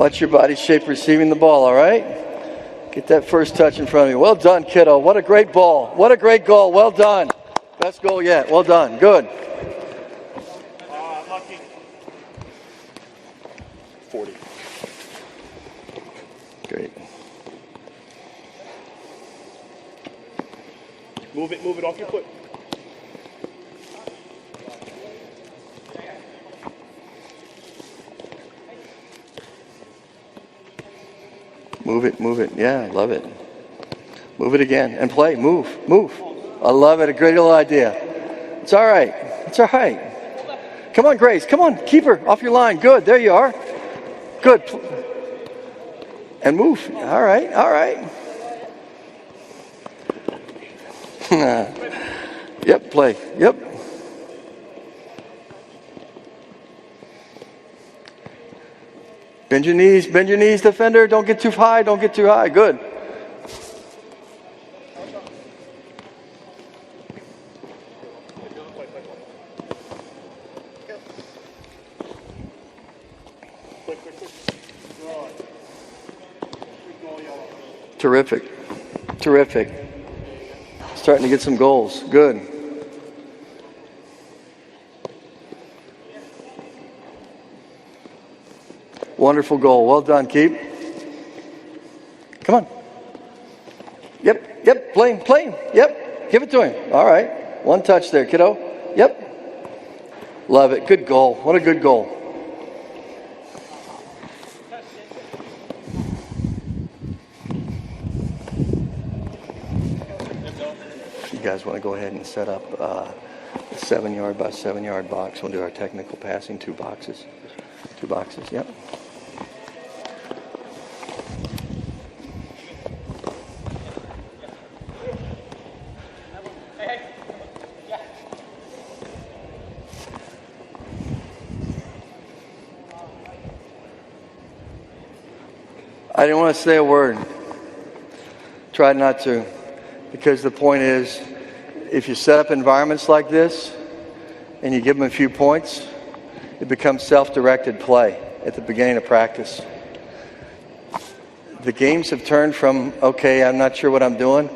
S2: Watch your body shape receiving the ball, all right? Get that first touch in front of you. Well done, kiddo. What a great ball. What a great goal. Well done. Best goal yet. Well done. Good.
S3: 40.
S2: Great.
S3: Move it off your foot.
S2: Move it. Yeah, I love it. Move it again and play. Move. I love it. A great little idea. It's all right. Come on, Grace. Come on. Keep her off your line. Good. There you are. Good. And move. All right. Yep, play. Yep. Bend your knees, defender. Don't get too high. Good. Terrific. Starting to get some goals. Good. Wonderful goal. Well done, Keep. Come on. Yep. Play him. Yep. Give it to him. All right. One touch there, kiddo. Yep. Love it. Good goal. What a good goal. If you guys want to go ahead and set up a 7-yard by 7-yard box, we'll do our technical passing, 2 boxes. 2 boxes, yep. I didn't want to say a word. Tried not to. Because the point is, if you set up environments like this and you give them a few points, it becomes self-directed play at the beginning of practice. The games have turned from, okay, I'm not sure what I'm doing,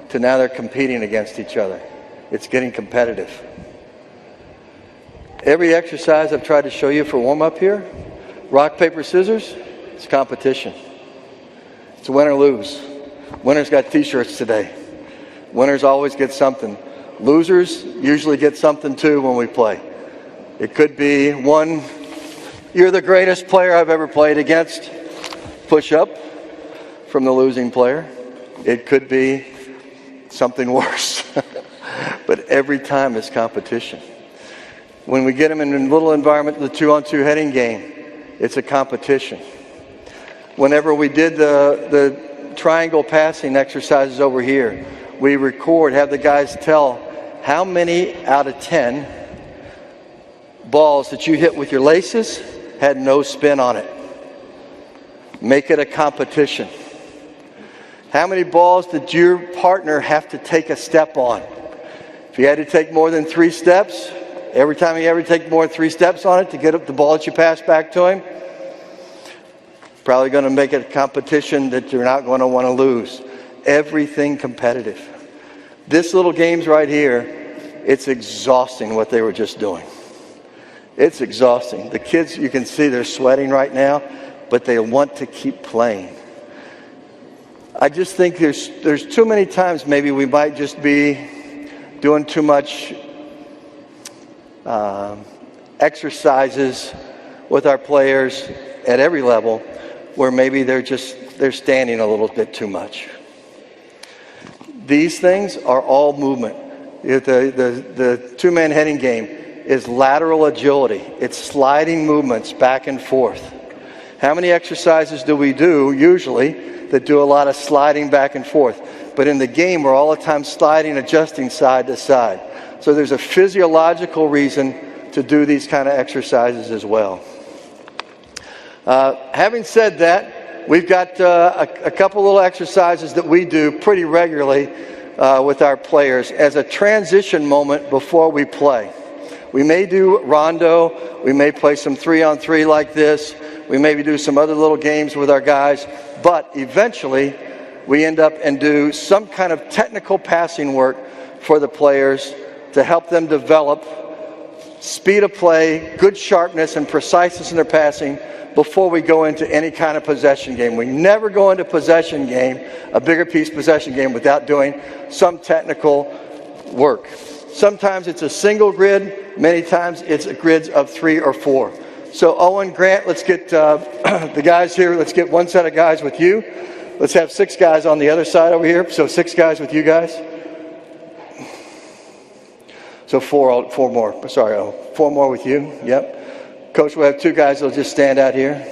S2: to now they're competing against each other. It's getting competitive. Every exercise I've tried to show you for warm-up here, rock, paper, scissors, it's competition. It's win or lose. Winners got t-shirts today. Winners always get something. Losers usually get something too when we play. It could be one, you're the greatest player I've ever played against, push up from the losing player. It could be something worse. But every time it's competition. When we get them in a little environment, the 2-on-2 heading game, it's a competition. Whenever we did the triangle passing exercises over here, we have the guys tell how many out of 10 balls that you hit with your laces had no spin on it. Make it a competition. How many balls did your partner have to take a step on? If you had to take more than 3 steps, every time you ever take more than 3 steps on it to get up the ball that you pass back to him, probably going to make it a competition that you're not going to want to lose. Everything competitive. This little game's right here, it's exhausting what they were just doing. It's exhausting. The kids, you can see they're sweating right now, but they want to keep playing. I just think there's too many times maybe we might just be doing too much exercises with our players at every level where maybe they're standing a little bit too much. These things are all movement. The 2-man heading game is lateral agility. It's sliding movements back and forth. How many exercises do we do usually that do a lot of sliding back and forth? But in the game, we're all the time sliding, adjusting side to side. So there's a physiological reason to do these kind of exercises as well. Having said that, we've got a couple little exercises that we do pretty regularly with our players as a transition moment before we play. We may do rondo. We may play some 3-on-3 like this. We maybe do some other little games with our guys, but eventually we end up and do some kind of technical passing work for the players to help them develop speed of play, good sharpness, and preciseness in their passing before we go into any kind of possession game. We never go into possession game, a bigger piece possession game, without doing some technical work. Sometimes it's a single grid, many times it's grids of 3 or 4. So Owen, Grant, let's get the guys here. Let's get one set of guys with you. Let's have 6 guys on the other side over here. So 6 guys with you guys. So 4 more. Sorry, 4 more with you. Yep. Coach, we'll have 2 guys that'll just stand out here.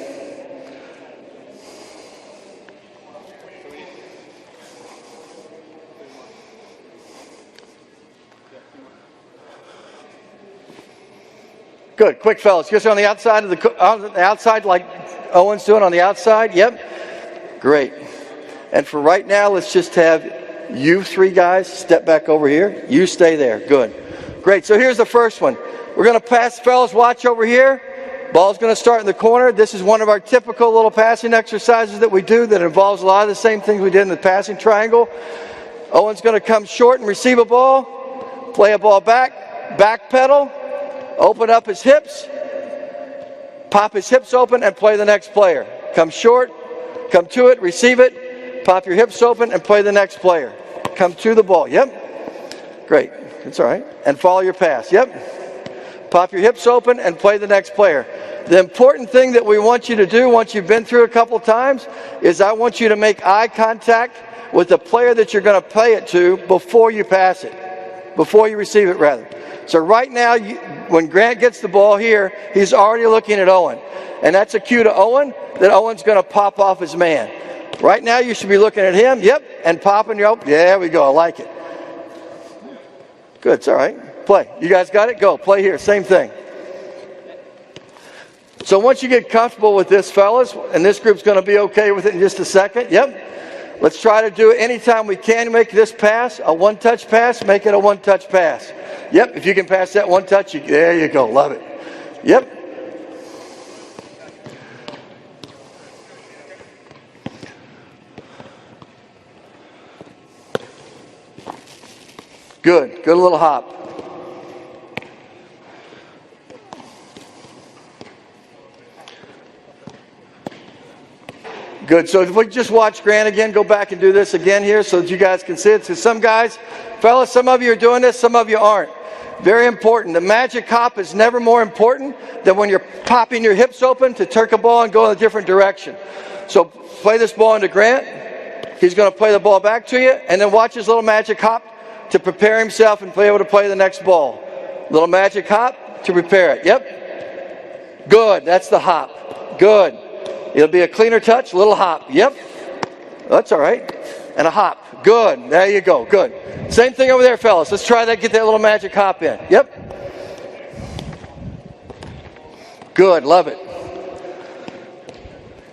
S2: Good. Quick, fellas. Just on the outside of on the outside, like Owen's doing on the outside. Yep. Great. And for right now, let's just have you 3 guys step back over here. You stay there. Good. Great. So here's the first one. We're going to pass, fellas. Watch over here. Ball's going to start in the corner. This is one of our typical little passing exercises that we do that involves a lot of the same things we did in the passing triangle. Owen's going to come short and receive a ball. Play a ball back. Back pedal. Open up his hips, pop his hips open, and play the next player. Come short, come to it, receive it, pop your hips open, and play the next player. Come to the ball. Yep. Great. That's all right. And follow your pass. Yep. Pop your hips open and play the next player. The important thing that we want you to do once you've been through a couple times is I want you to make eye contact with the player that you're going to play it to before you pass it, before you receive it, rather. So right now, when Grant gets the ball here, he's already looking at Owen. And that's a cue to Owen that Owen's going to pop off his man. Right now, you should be looking at him, yep, and popping your open. There we go, I like it. Good, it's all right. Play. You guys got it? Go. Play here, same thing. So once you get comfortable with this, fellas, and this group's going to be okay with it in just a second, yep. Let's try to do it anytime we can. Make this pass a one-touch pass. Make it a one-touch pass. Yep, if you can pass that one touch, there you go. Love it. Yep. Good. Good little hop. Good. So if we just watch Grant again, go back and do this again here so that you guys can see it. So some guys, fellas, some of you are doing this, some of you aren't. Very important. The magic hop is never more important than when you're popping your hips open to turk a ball and go in a different direction. So play this ball into Grant. He's going to play the ball back to you, and then watch his little magic hop to prepare himself and be able to play the next ball. Little magic hop to prepare it. Yep. Good. That's the hop. Good. It'll be a cleaner touch, little hop. Yep. That's all right. And a hop. Good. There you go. Good. Same thing over there, fellas. Let's try that. Get that little magic hop in. Yep. Good. Love it.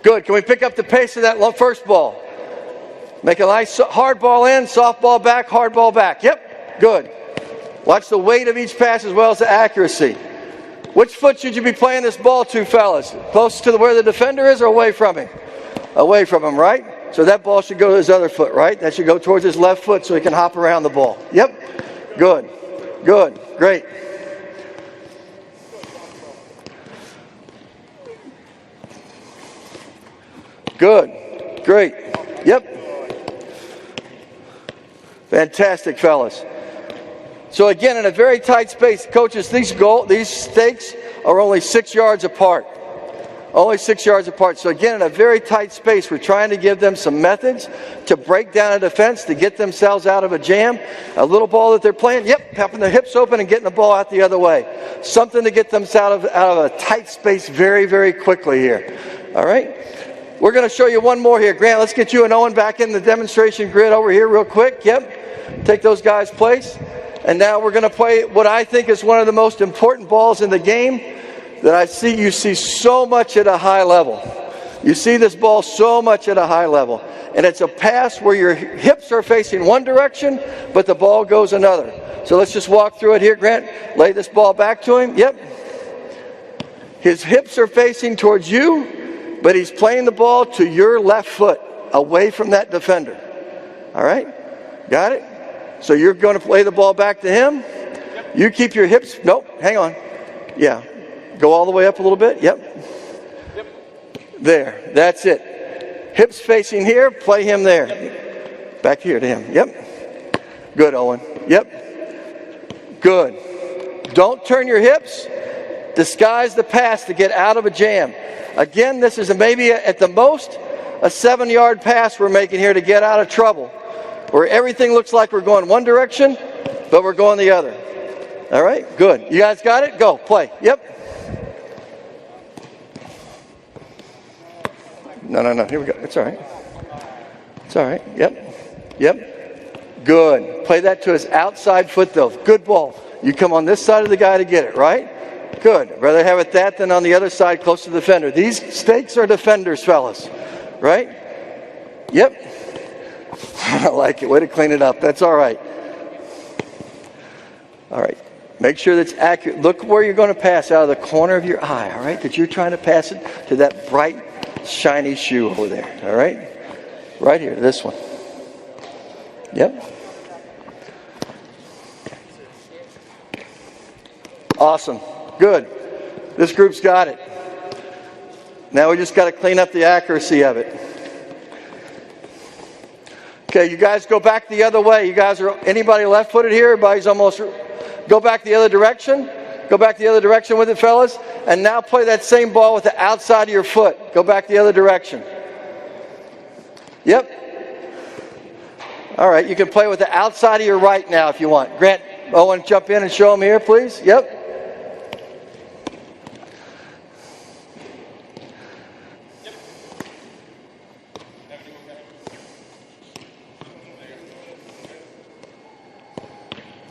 S2: Good. Can we pick up the pace of that first ball? Make a nice hard ball in, soft ball back, hard ball back. Yep. Good. Watch the weight of each pass as well as the accuracy. Which foot should you be playing this ball to, fellas? Close to where the defender is or away from him? Away from him, right? So that ball should go to his other foot, right? That should go towards his left foot so he can hop around the ball. Yep. Good. Good. Great. Good. Great. Yep. Fantastic, fellas. So again, in a very tight space, coaches, these stakes are only 6 yards apart. Only 6 yards apart. So again, in a very tight space, we're trying to give them some methods to break down a defense, to get themselves out of a jam. A little ball that they're playing, yep, popping their hips open and getting the ball out the other way. Something to get them out of a tight space very, very quickly here. All right? We're going to show you one more here. Grant, let's get you and Owen back in the demonstration grid over here real quick. Yep. Take those guys' place. And now we're going to play what I think is one of the most important balls in the game that you see so much at a high level. You see this ball so much at a high level. And it's a pass where your hips are facing one direction, but the ball goes another. So let's just walk through it here, Grant. Lay this ball back to him. Yep. His hips are facing towards you. but he's playing the ball to your left foot, away from that defender. All right? Got it? So you're going to play the ball back to him. You keep your hips, nope, hang on. Yeah, go all the way up a little bit, yep. There, that's it. Hips facing here, play him there. Back here to him, yep. Good, Owen, yep. Good. Don't turn your hips. Disguise the pass to get out of a jam. Again, this is maybe at the most a 7-yard pass we're making here to get out of trouble, where everything looks like we're going one direction, but we're going the other. All right, good. You guys got it? Go, play. Yep. No. Here we go. It's all right. It's all right. Yep. Good. Play that to his outside foot, though. Good ball. You come on this side of the guy to get it, right? Good. Rather have it that than on the other side close to the defender. These stakes are defenders, fellas. Right? Yep. I like it. Way to clean it up. That's all right. All right. Make sure that's accurate. Look where you're going to pass out of the corner of your eye, all right? That you're trying to pass it to that bright, shiny shoe over there, all right? Right here, this one. Yep. Awesome. Good. This group's got it. Now we just got to clean up the accuracy of it. Okay, you guys go back the other way. You guys are, anybody left-footed here? Everybody's almost, go back the other direction. Go back the other direction with it, fellas. And now play that same ball with the outside of your foot. Go back the other direction. Yep. All right, you can play with the outside of your right now if you want. Grant, Owen, jump in and show them here, please. Yep.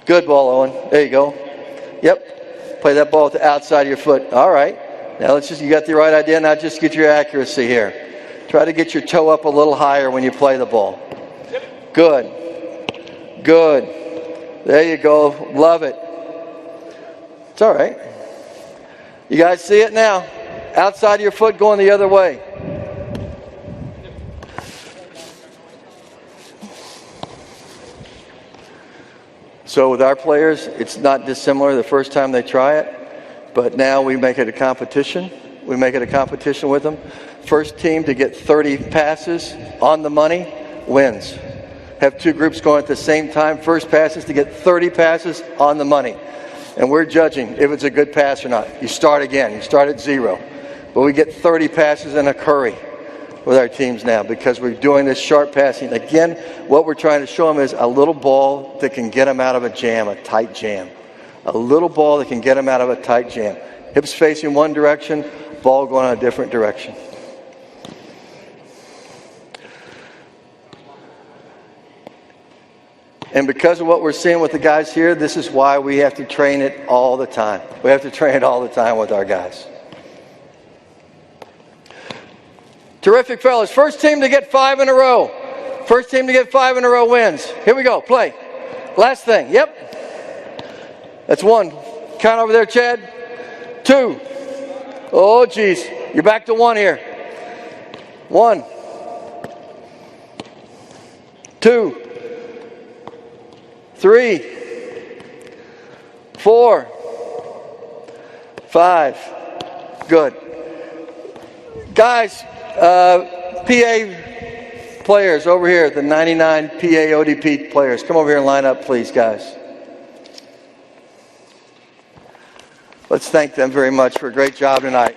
S2: Good ball, Owen. There you go. Yep. Play that ball with the outside of your foot. All right. Now let's just, you got the right idea. Now just get your accuracy here. Try to get your toe up a little higher when you play the ball. Good. Good. There you go. Love it. It's all right. You guys see it now? Outside of your foot going the other way. So with our players, it's not dissimilar the first time they try it, but now we make it a competition. We make it a competition with them. First team to get 30 passes on the money wins. Have two groups going at the same time. First passes to get 30 passes on the money. And we're judging if it's a good pass or not. You start again. You start at 0. But we get 30 passes in a hurry with our teams now because we're doing this sharp passing. Again, what we're trying to show them is a little ball that can get them out of a jam, a tight jam. A little ball that can get them out of a tight jam. Hips facing one direction, ball going in a different direction. And because of what we're seeing with the guys here, this is why we have to train it all the time. We have to train it all the time with our guys. Terrific, fellas. First team to get 5 in a row. First team to get 5 in a row wins. Here we go. Play. Last thing. Yep. That's 1. Count over there, Chad. 2. Oh, geez. You're back to 1 here. 1. 2. 3. 4. 5. Good. Guys, PA players over here, the 99 PA ODP players. Come over here and line up, please, guys. Let's thank them very much for a great job tonight.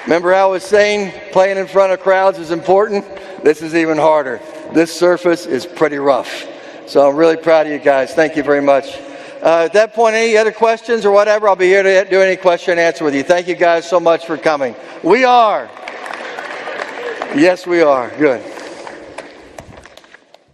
S2: Remember how I was saying playing in front of crowds is important? This is even harder. This surface is pretty rough. So I'm really proud of you guys. Thank you very much. At that point, any other questions or whatever, I'll be here to do any question and answer with you. Thank you guys so much for coming. We are. Yes, we are. Good.